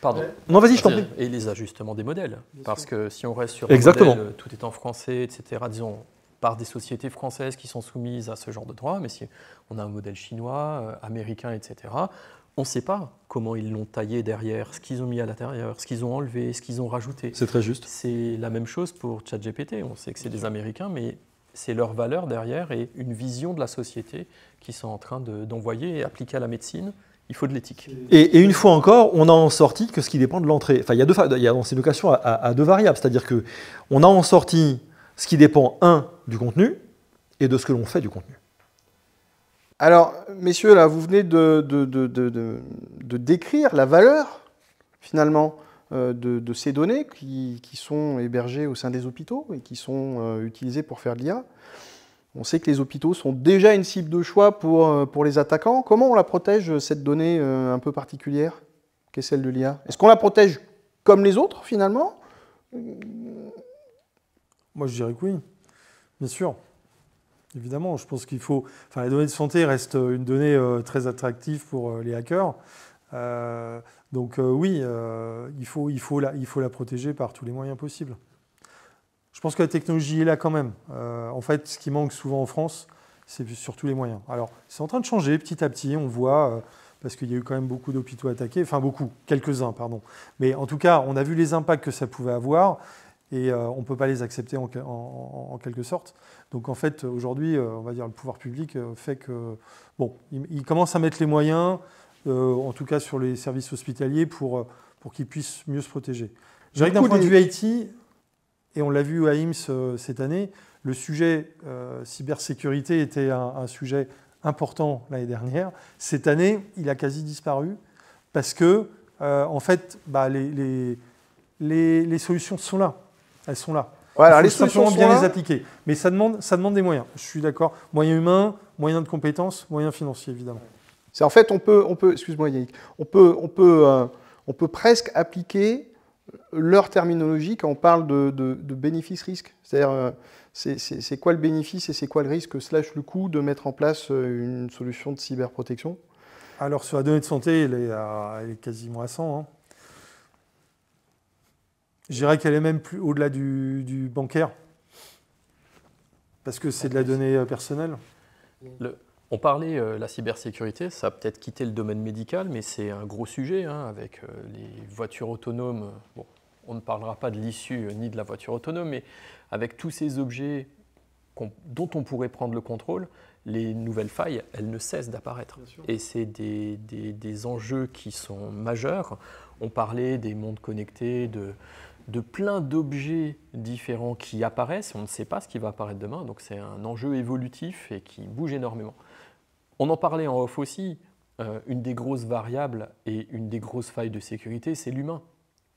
Pardon. Non, vas-y, je t'en prie. Et les ajustements des modèles. Parce que si on reste sur Exactement. un modèle, tout est en français, etc., disons, par des sociétés françaises qui sont soumises à ce genre de droit, mais si on a un modèle chinois, américain, etc., on ne sait pas comment ils l'ont taillé derrière, ce qu'ils ont mis à l'intérieur, ce qu'ils ont enlevé, ce qu'ils ont rajouté. C'est très juste. C'est la même chose pour ChatGPT. On sait que c'est des Américains, mais c'est leur valeur derrière et une vision de la société qu'ils sont en train d'envoyer et appliquer à la médecine. Il faut de l'éthique. Et une fois encore, on n'a en sorti que ce qui dépend de l'entrée. Enfin, il y a dans ces deux questions à deux variables. C'est-à-dire qu'on a en sorti ce qui dépend, du contenu et de ce que l'on fait du contenu. Alors, messieurs, là, vous venez de décrire la valeur, finalement, de ces données qui sont hébergées au sein des hôpitaux et qui sont utilisées pour faire de l'IA. On sait que les hôpitaux sont déjà une cible de choix pour les attaquants. Comment on la protège, cette donnée un peu particulière, qu'est celle de l'IA? Est-ce qu'on la protège comme les autres, finalement? Moi, je dirais que oui, bien sûr. Évidemment, je pense qu'il faut... Enfin, les données de santé restent une donnée très attractive pour les hackers. Donc oui, il faut la protéger par tous les moyens possibles. Je pense que la technologie est là quand même. En fait, ce qui manque souvent en France, c'est surtout les moyens. Alors, c'est en train de changer petit à petit, on voit, parce qu'il y a eu quand même beaucoup d'hôpitaux attaqués, enfin beaucoup, quelques-uns, pardon. Mais en tout cas, on a vu les impacts que ça pouvait avoir, et on ne peut pas les accepter en quelque sorte. Donc en fait, aujourd'hui, on va dire le pouvoir public fait que... Bon, il commence à mettre les moyens, en tout cas sur les services hospitaliers, pour qu'ils puissent mieux se protéger. Je dirais que d'un point de vue IT... Et on l'a vu à IMSS cette année, le sujet cybersécurité était un sujet important l'année dernière. Cette année, il a quasi disparu parce que, en fait, bah, les solutions sont là. Elles sont là. Voilà, il faut simplement bien les appliquer. Mais ça demande des moyens. Je suis d'accord. Moyens humains, moyens de compétences, moyens financiers, évidemment. C'est en fait, on peut excuse-moi Yannick, on peut presque appliquer leur terminologie quand on parle de bénéfice-risque. C'est-à-dire, c'est quoi le bénéfice et c'est quoi le risque / le coût de mettre en place une solution de cyberprotection? Alors sur la donnée de santé, elle est quasiment à 100. Hein. Je dirais qu'elle est même plus au-delà du bancaire, parce que c'est de la donnée personnelle. On parlait la cybersécurité, ça a peut-être quitté le domaine médical, mais c'est un gros sujet hein, avec les voitures autonomes. Bon, on ne parlera pas de l'issue ni de la voiture autonome, mais avec tous ces objets dont on pourrait prendre le contrôle, les nouvelles failles, elles ne cessent d'apparaître. Et c'est des enjeux qui sont majeurs. On parlait des mondes connectés, de plein d'objets différents qui apparaissent. On ne sait pas ce qui va apparaître demain, donc c'est un enjeu évolutif et qui bouge énormément. On en parlait en off aussi, une des grosses variables et une des grosses failles de sécurité, c'est l'humain,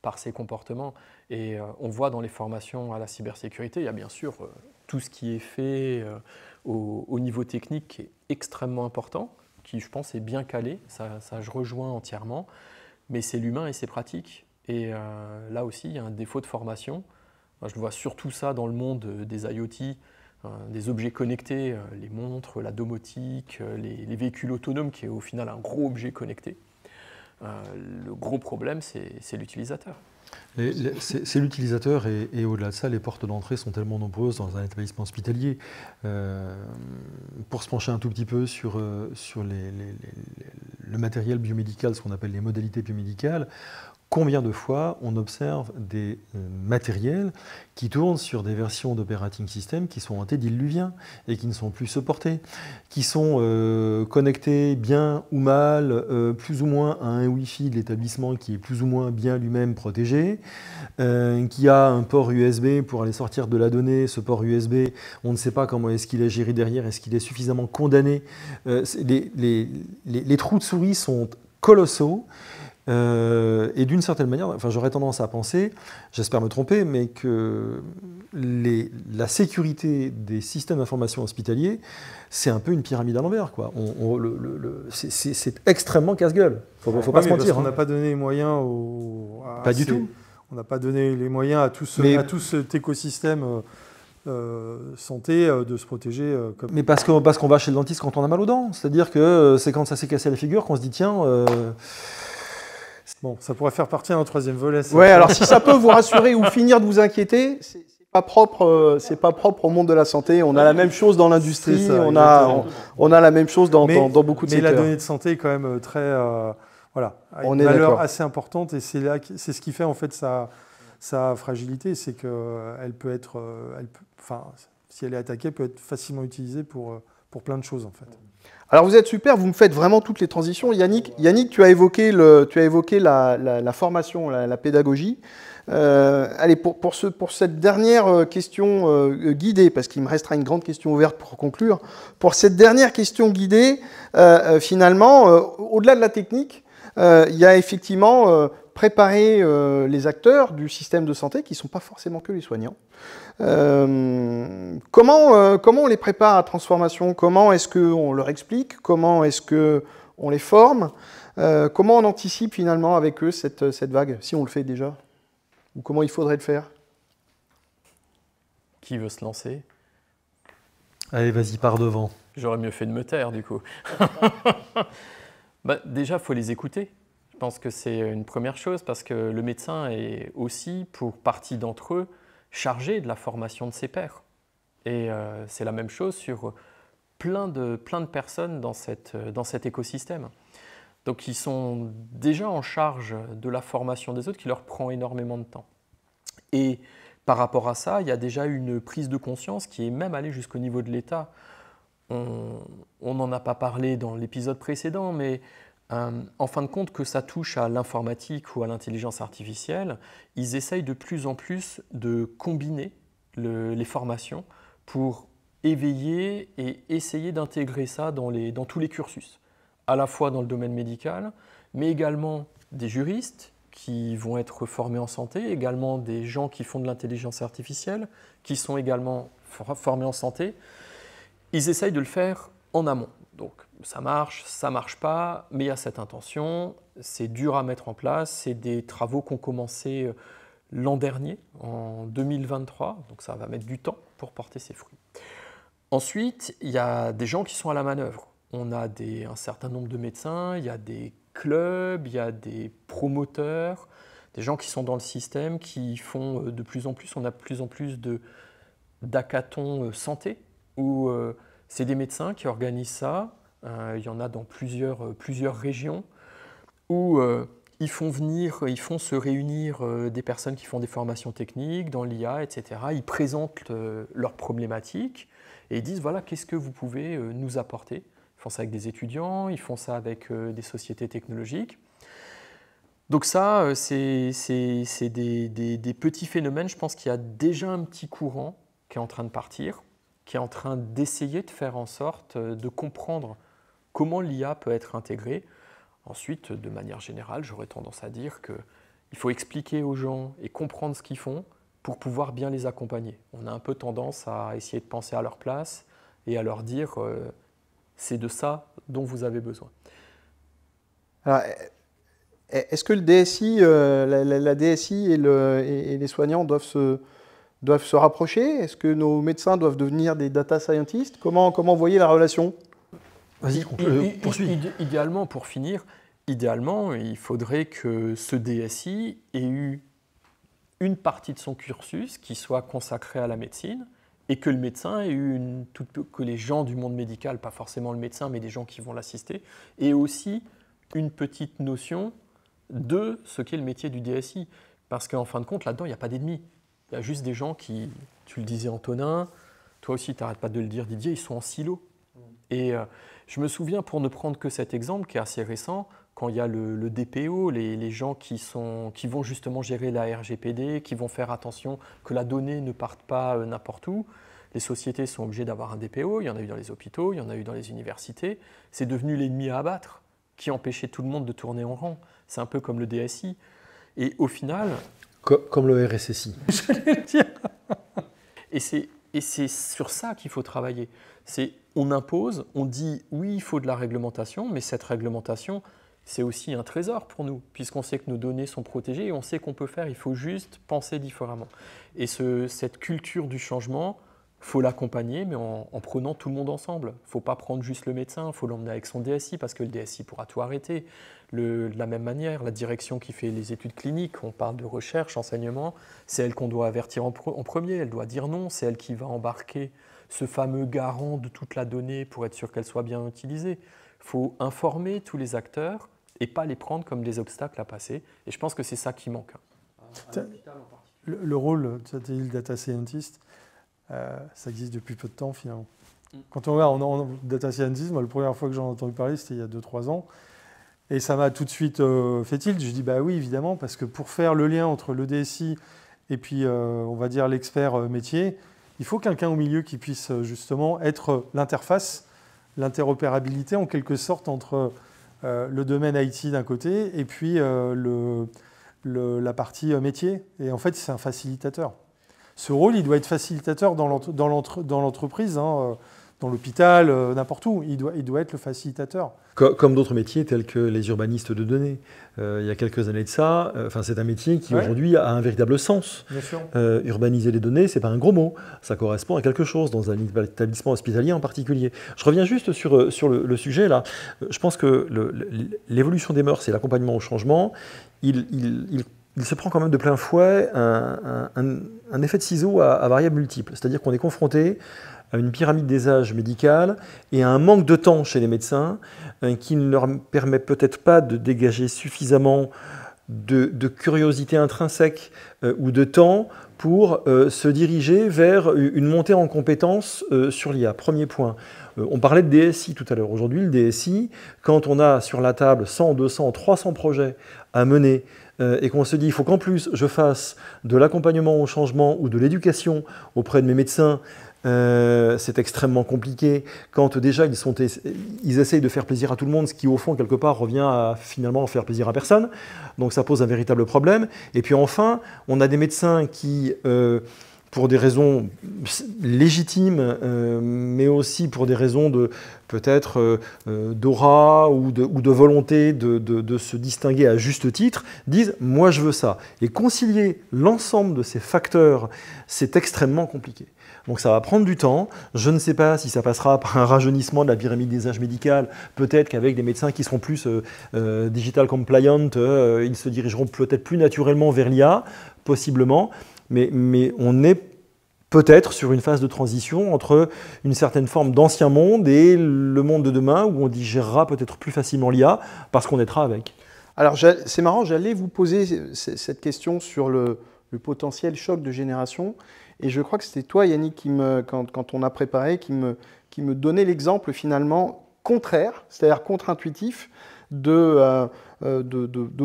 par ses comportements. Et on voit dans les formations à la cybersécurité, il y a bien sûr tout ce qui est fait au niveau technique qui est extrêmement important, qui je pense est bien calé, ça je rejoins entièrement, mais c'est l'humain et ses pratiques. Et là aussi, il y a un défaut de formation. Je vois surtout ça dans le monde des IoT, des objets connectés, les montres, la domotique, les véhicules autonomes, qui est au final un gros objet connecté. Le gros problème, c'est l'utilisateur. C'est l'utilisateur et au-delà de ça, les portes d'entrée sont tellement nombreuses dans un établissement hospitalier. Pour se pencher un tout petit peu sur le matériel biomédical, ce qu'on appelle les modalités biomédicales, combien de fois on observe des matériels qui tournent sur des versions d'operating system qui sont antédiluviens et qui ne sont plus supportés, qui sont connectés bien ou mal, plus ou moins à un Wi-Fi de l'établissement qui est plus ou moins bien lui-même protégé, qui a un port USB pour aller sortir de la donnée. Ce port USB, on ne sait pas comment est-ce qu'il est géré derrière, est-ce qu'il est suffisamment condamné. Les trous de souris sont colossaux. Et d'une certaine manière, enfin, j'aurais tendance à penser, j'espère me tromper, mais que la sécurité des systèmes d'information hospitaliers, c'est un peu une pyramide à l'envers, quoi. C'est extrêmement casse-gueule. Faut pas se mentir. Parce qu'on n'a pas donné les moyens pas du tout. On n'a pas donné les moyens à tout cet écosystème santé de se protéger. Mais parce qu'on va chez le dentiste quand on a mal aux dents. C'est-à-dire que c'est quand ça s'est cassé la figure qu'on se dit tiens. Bon, ça pourrait faire partie d'un troisième volet. Ouais, alors si ça peut vous rassurer ou finir de vous inquiéter, c'est pas propre au monde de la santé. On a la même chose dans l'industrie, on a la même chose dans beaucoup de secteurs. Mais la donnée de santé est quand même très, une valeur assez importante et c'est ce qui fait en fait sa fragilité, c'est qu'elle peut être, si elle est attaquée, elle peut être facilement utilisée pour plein de choses en fait. Alors vous êtes super, vous me faites vraiment toutes les transitions. Yannick, tu as évoqué la formation, la pédagogie. Allez, pour cette dernière question guidée, parce qu'il me restera une grande question ouverte pour conclure, pour cette dernière question guidée, finalement, au-delà de la technique, il y a effectivement préparer les acteurs du système de santé, qui ne sont pas forcément que les soignants. Comment on les prépare à la transformation? Comment est-ce qu'on leur explique? Comment est-ce qu'on les forme? Comment on anticipe finalement avec eux cette vague, si on le fait déjà? Ou comment il faudrait le faire? Qui veut se lancer? Allez, vas-y, pars devant. J'aurais mieux fait de me taire, du coup. Déjà, il faut les écouter. Je pense que c'est une première chose, parce que le médecin est aussi, pour partie d'entre eux, chargé de la formation de ses pairs. Et c'est la même chose sur plein de personnes dans cet écosystème. Donc ils sont déjà en charge de la formation des autres, qui leur prend énormément de temps. Et par rapport à ça, il y a déjà une prise de conscience qui est même allée jusqu'au niveau de l'État. On n'en a pas parlé dans l'épisode précédent, mais en fin de compte, que ça touche à l'informatique ou à l'intelligence artificielle, ils essayent de plus en plus de combiner les formations pour éveiller et essayer d'intégrer ça dans tous les cursus, à la fois dans le domaine médical, mais également des juristes qui vont être formés en santé, également des gens qui font de l'intelligence artificielle, qui sont également formés en santé. Ils essayent de le faire en amont. Donc ça marche pas, mais il y a cette intention, c'est dur à mettre en place, c'est des travaux qui ont commencé l'an dernier, en 2023, donc ça va mettre du temps pour porter ses fruits. Ensuite, il y a des gens qui sont à la manœuvre. On a un certain nombre de médecins, il y a des clubs, il y a des promoteurs, des gens qui sont dans le système, qui font de plus en plus, on a de plus en plus d'hackathons santé, où c'est des médecins qui organisent ça. Il y en a dans plusieurs régions, où ils font se réunir des personnes qui font des formations techniques dans l'IA, etc. Ils présentent leurs problématiques et ils disent, voilà, qu'est-ce que vous pouvez nous apporter? Ils font ça avec des étudiants, ils font ça avec des sociétés technologiques. Donc ça, c'est des petits phénomènes. Je pense qu'il y a déjà un petit courant qui est en train de partir, qui est en train d'essayer de faire en sorte de comprendre comment l'IA peut être intégrée. Ensuite, de manière générale, j'aurais tendance à dire qu'il faut expliquer aux gens et comprendre ce qu'ils font pour pouvoir bien les accompagner. On a un peu tendance à essayer de penser à leur place et à leur dire c'est de ça dont vous avez besoin. Alors, est-ce que le DSI, la DSI et les soignants doivent se rapprocher? Est-ce que nos médecins doivent devenir des data scientists? Comment vous voyez la relation? Vas-y, poursuis. Idéalement, pour finir, il faudrait que ce DSI ait eu une partie de son cursus qui soit consacrée à la médecine et que le médecin ait eu que les gens du monde médical, pas forcément le médecin, mais des gens qui vont l'assister, aient aussi une petite notion de ce qu'est le métier du DSI. Parce qu'en fin de compte, là-dedans, il n'y a pas d'ennemis. Il y a juste des gens qui, tu le disais Antonin, toi aussi tu n'arrêtes pas de le dire Didier, ils sont en silo. Et je me souviens, pour ne prendre que cet exemple qui est assez récent, quand il y a le DPO, les gens qui vont justement gérer la RGPD, qui vont faire attention que la donnée ne parte pas n'importe où, les sociétés sont obligées d'avoir un DPO, il y en a eu dans les hôpitaux, il y en a eu dans les universités, c'est devenu l'ennemi à abattre, qui empêchait tout le monde de tourner en rang. C'est un peu comme le DSI. Et au final... Comme le RSSI. J'allais le dire. Et c'est sur ça qu'il faut travailler. On impose, on dit oui, il faut de la réglementation, mais cette réglementation, c'est aussi un trésor pour nous, puisqu'on sait que nos données sont protégées et on sait qu'on peut faire, il faut juste penser différemment. Et cette culture du changement, il faut l'accompagner, mais en prenant tout le monde ensemble. Il ne faut pas prendre juste le médecin, il faut l'emmener avec son DSI, parce que le DSI pourra tout arrêter. De la même manière, la direction qui fait les études cliniques, on parle de recherche, enseignement, c'est elle qu'on doit avertir en premier, elle doit dire non, c'est elle qui va embarquer ce fameux garant de toute la donnée pour être sûr qu'elle soit bien utilisée. Il faut informer tous les acteurs et pas les prendre comme des obstacles à passer. Et je pense que c'est ça qui manque. Le rôle de data scientist, ça existe depuis peu de temps finalement. Quand on regarde en data scientist, moi, la première fois que j'en ai entendu parler, c'était il y a 2-3 ans. Et ça m'a tout de suite fait tilt. Je dis bah oui, évidemment, parce que pour faire le lien entre le DSI et puis, on va dire, l'expert métier, il faut quelqu'un au milieu qui puisse justement être l'interface, l'interopérabilité en quelque sorte entre le domaine IT d'un côté et puis la partie métier. Et en fait, c'est un facilitateur. Ce rôle, il doit être facilitateur dans l'entreprise, hein, dans l'hôpital, n'importe où. Il doit être le facilitateur. Comme d'autres métiers tels que les urbanistes de données. Il y a quelques années de ça, c'est un métier qui aujourd'hui a un véritable sens. Bien sûr. Urbaniser les données, ce n'est pas un gros mot. Ça correspond à quelque chose dans un établissement hospitalier en particulier. Je reviens juste sur le sujet là. Je pense que l'évolution des mœurs et l'accompagnement au changement, il se prend quand même de plein fouet un effet de ciseau à variables multiples. C'est-à-dire qu'on est confronté à une pyramide des âges médicale et à un manque de temps chez les médecins qui ne leur permet peut-être pas de dégager suffisamment de curiosité intrinsèque ou de temps pour se diriger vers une montée en compétences sur l'IA. Premier point. On parlait de DSI tout à l'heure. Aujourd'hui, le DSI, quand on a sur la table 100, 200, 300 projets à mener et qu'on se dit il faut qu'en plus je fasse de l'accompagnement au changement ou de l'éducation auprès de mes médecins, c'est extrêmement compliqué. Quand déjà ils essayent de faire plaisir à tout le monde, ce qui au fond quelque part revient à finalement faire plaisir à personne. Donc ça pose un véritable problème. Et puis enfin, on a des médecins qui, pour des raisons légitimes, mais aussi pour des raisons peut-être d'aura ou de volonté de se distinguer à juste titre, disent « moi je veux ça ». Et concilier l'ensemble de ces facteurs, c'est extrêmement compliqué. Donc ça va prendre du temps. Je ne sais pas si ça passera par un rajeunissement de la pyramide des âges médicales. Peut-être qu'avec des médecins qui seront plus digital compliant, ils se dirigeront peut-être plus naturellement vers l'IA, possiblement. Mais on est peut-être sur une phase de transition entre une certaine forme d'ancien monde et le monde de demain où on digérera peut-être plus facilement l'IA parce qu'on naîtra avec. Alors c'est marrant, j'allais vous poser cette question sur le potentiel choc de génération. Et je crois que c'était toi, Yannick, quand on a préparé, qui me donnait l'exemple finalement contraire, c'est-à-dire contre-intuitif, de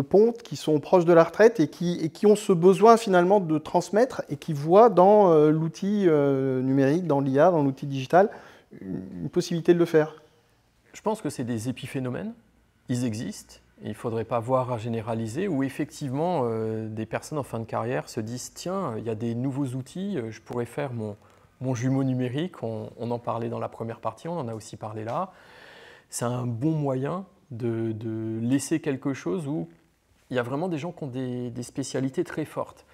pontes qui sont proches de la retraite et qui ont ce besoin finalement de transmettre et qui voient dans l'outil numérique, dans l'IA, dans l'outil digital, une possibilité de le faire. Je pense que c'est des épiphénomènes, ils existent. Il ne faudrait pas voir à généraliser, où effectivement des personnes en fin de carrière se disent « tiens, il y a des nouveaux outils, je pourrais faire mon jumeau numérique », on en parlait dans la première partie, on en a aussi parlé là. C'est un bon moyen de laisser quelque chose où il y a vraiment des gens qui ont des spécialités très fortes.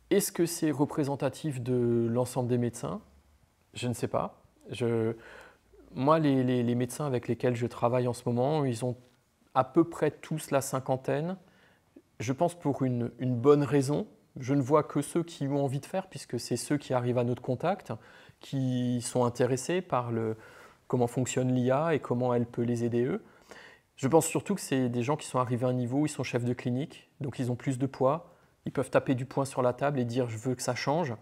Est-ce que c'est représentatif de l'ensemble des médecins? Je ne sais pas. Moi, les médecins avec lesquels je travaille en ce moment, ils ont à peu près tous la cinquantaine, je pense pour une bonne raison. Je ne vois que ceux qui ont envie de faire, puisque c'est ceux qui arrivent à notre contact, qui sont intéressés par comment fonctionne l'IA et comment elle peut les aider eux. Je pense surtout que c'est des gens qui sont arrivés à un niveau où ils sont chefs de clinique, donc ils ont plus de poids, ils peuvent taper du poing sur la table et dire « je veux que ça change ».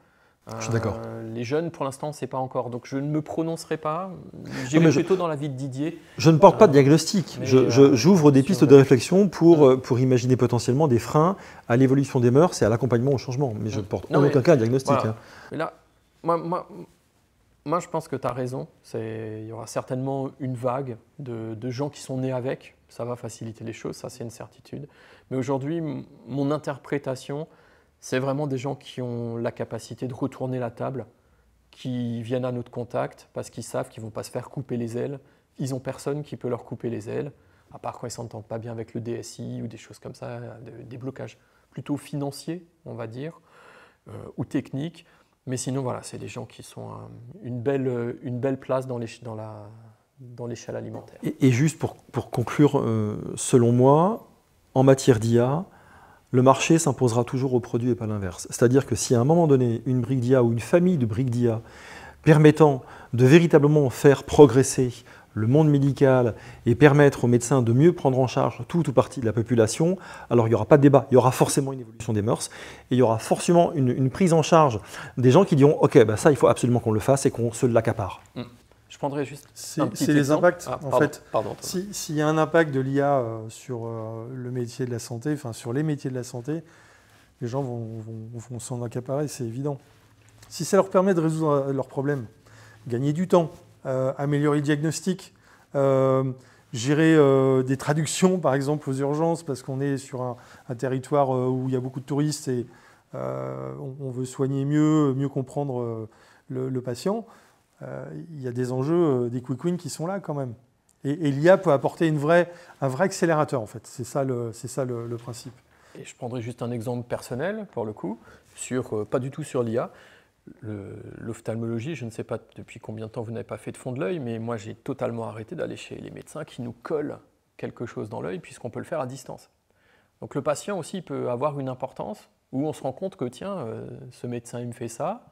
Je suis d'accord. Les jeunes, pour l'instant, on ne sait pas encore. Donc, je ne me prononcerai pas. J'irai plutôt dans la vie de Didier. Je ne porte pas de diagnostic. J'ouvre des pistes de réflexion pour imaginer potentiellement des freins à l'évolution des mœurs et à l'accompagnement au changement. Mais je ne porte en aucun cas un diagnostic. Voilà. Mais là, moi, je pense que tu as raison. Il y aura certainement une vague de gens qui sont nés avec. Ça va faciliter les choses, ça, c'est une certitude. Mais aujourd'hui, mon interprétation, c'est vraiment des gens qui ont la capacité de retourner la table, qui viennent à notre contact parce qu'ils savent qu'ils ne vont pas se faire couper les ailes. Ils n'ont personne qui peut leur couper les ailes, à part quand ils ne s'entendent pas bien avec le DSI ou des choses comme ça, des blocages plutôt financiers, on va dire, ou techniques. Mais sinon, voilà, c'est des gens qui sont une belle place dans l'échelle alimentaire. Et juste pour conclure, selon moi, en matière d'IA, le marché s'imposera toujours au produit et pas l'inverse. C'est-à-dire que si à un moment donné, une brique d'IA ou une famille de briques d'IA permettant de véritablement faire progresser le monde médical et permettre aux médecins de mieux prendre en charge tout ou partie de la population, alors il n'y aura pas de débat, il y aura forcément une évolution des mœurs et il y aura forcément une prise en charge des gens qui diront « ok, bah ça il faut absolument qu'on le fasse et qu'on se l'accapare ». Je prendrais juste un petit exemple. Les impacts. S'il y a un impact de l'IA sur le métier de la santé, enfin sur les métiers de la santé, les gens vont s'en accaparer, c'est évident. Si ça leur permet de résoudre leurs problèmes, gagner du temps, améliorer le diagnostic, gérer des traductions par exemple aux urgences parce qu'on est sur un territoire où il y a beaucoup de touristes et on veut soigner mieux comprendre le patient. Il y a des enjeux, des quick wins qui sont là quand même. Et l'IA peut apporter un vrai accélérateur en fait. C'est ça le principe. Et je prendrai juste un exemple personnel pour le coup, pas du tout sur l'IA. L'ophtalmologie, je ne sais pas depuis combien de temps vous n'avez pas fait de fond de l'œil, mais moi j'ai totalement arrêté d'aller chez les médecins qui nous collent quelque chose dans l'œil puisqu'on peut le faire à distance. Donc le patient aussi peut avoir une importance où on se rend compte que tiens, ce médecin il me fait ça.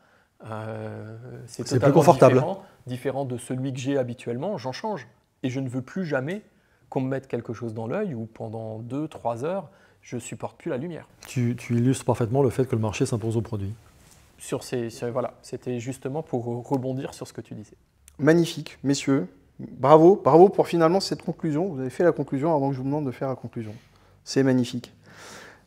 C'est plus confortable. Différent de celui que j'ai habituellement, j'en change. Et je ne veux plus jamais qu'on me mette quelque chose dans l'œil où pendant 2-3 heures, je ne supporte plus la lumière. Tu illustres parfaitement le fait que le marché s'impose aux produits. Voilà, c'était justement pour rebondir sur ce que tu disais. Magnifique, messieurs. Bravo pour finalement cette conclusion. Vous avez fait la conclusion avant que je vous demande de faire la conclusion. C'est magnifique.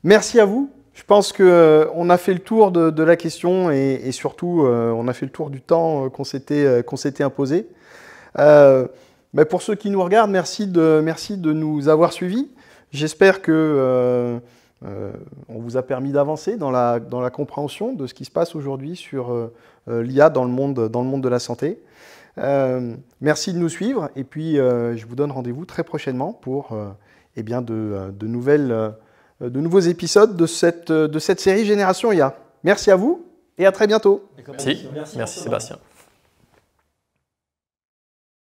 Merci à vous. Je pense qu'on a fait le tour de la question et surtout, on a fait le tour du temps qu'on s'était imposé. Mais pour ceux qui nous regardent, merci de nous avoir suivis. J'espère que on vous a permis d'avancer dans la compréhension de ce qui se passe aujourd'hui sur l'IA dans le monde de la santé. Merci de nous suivre et puis je vous donne rendez-vous très prochainement pour de nouveaux épisodes de cette série Génération IA. Merci à vous et à très bientôt. Merci Sébastien.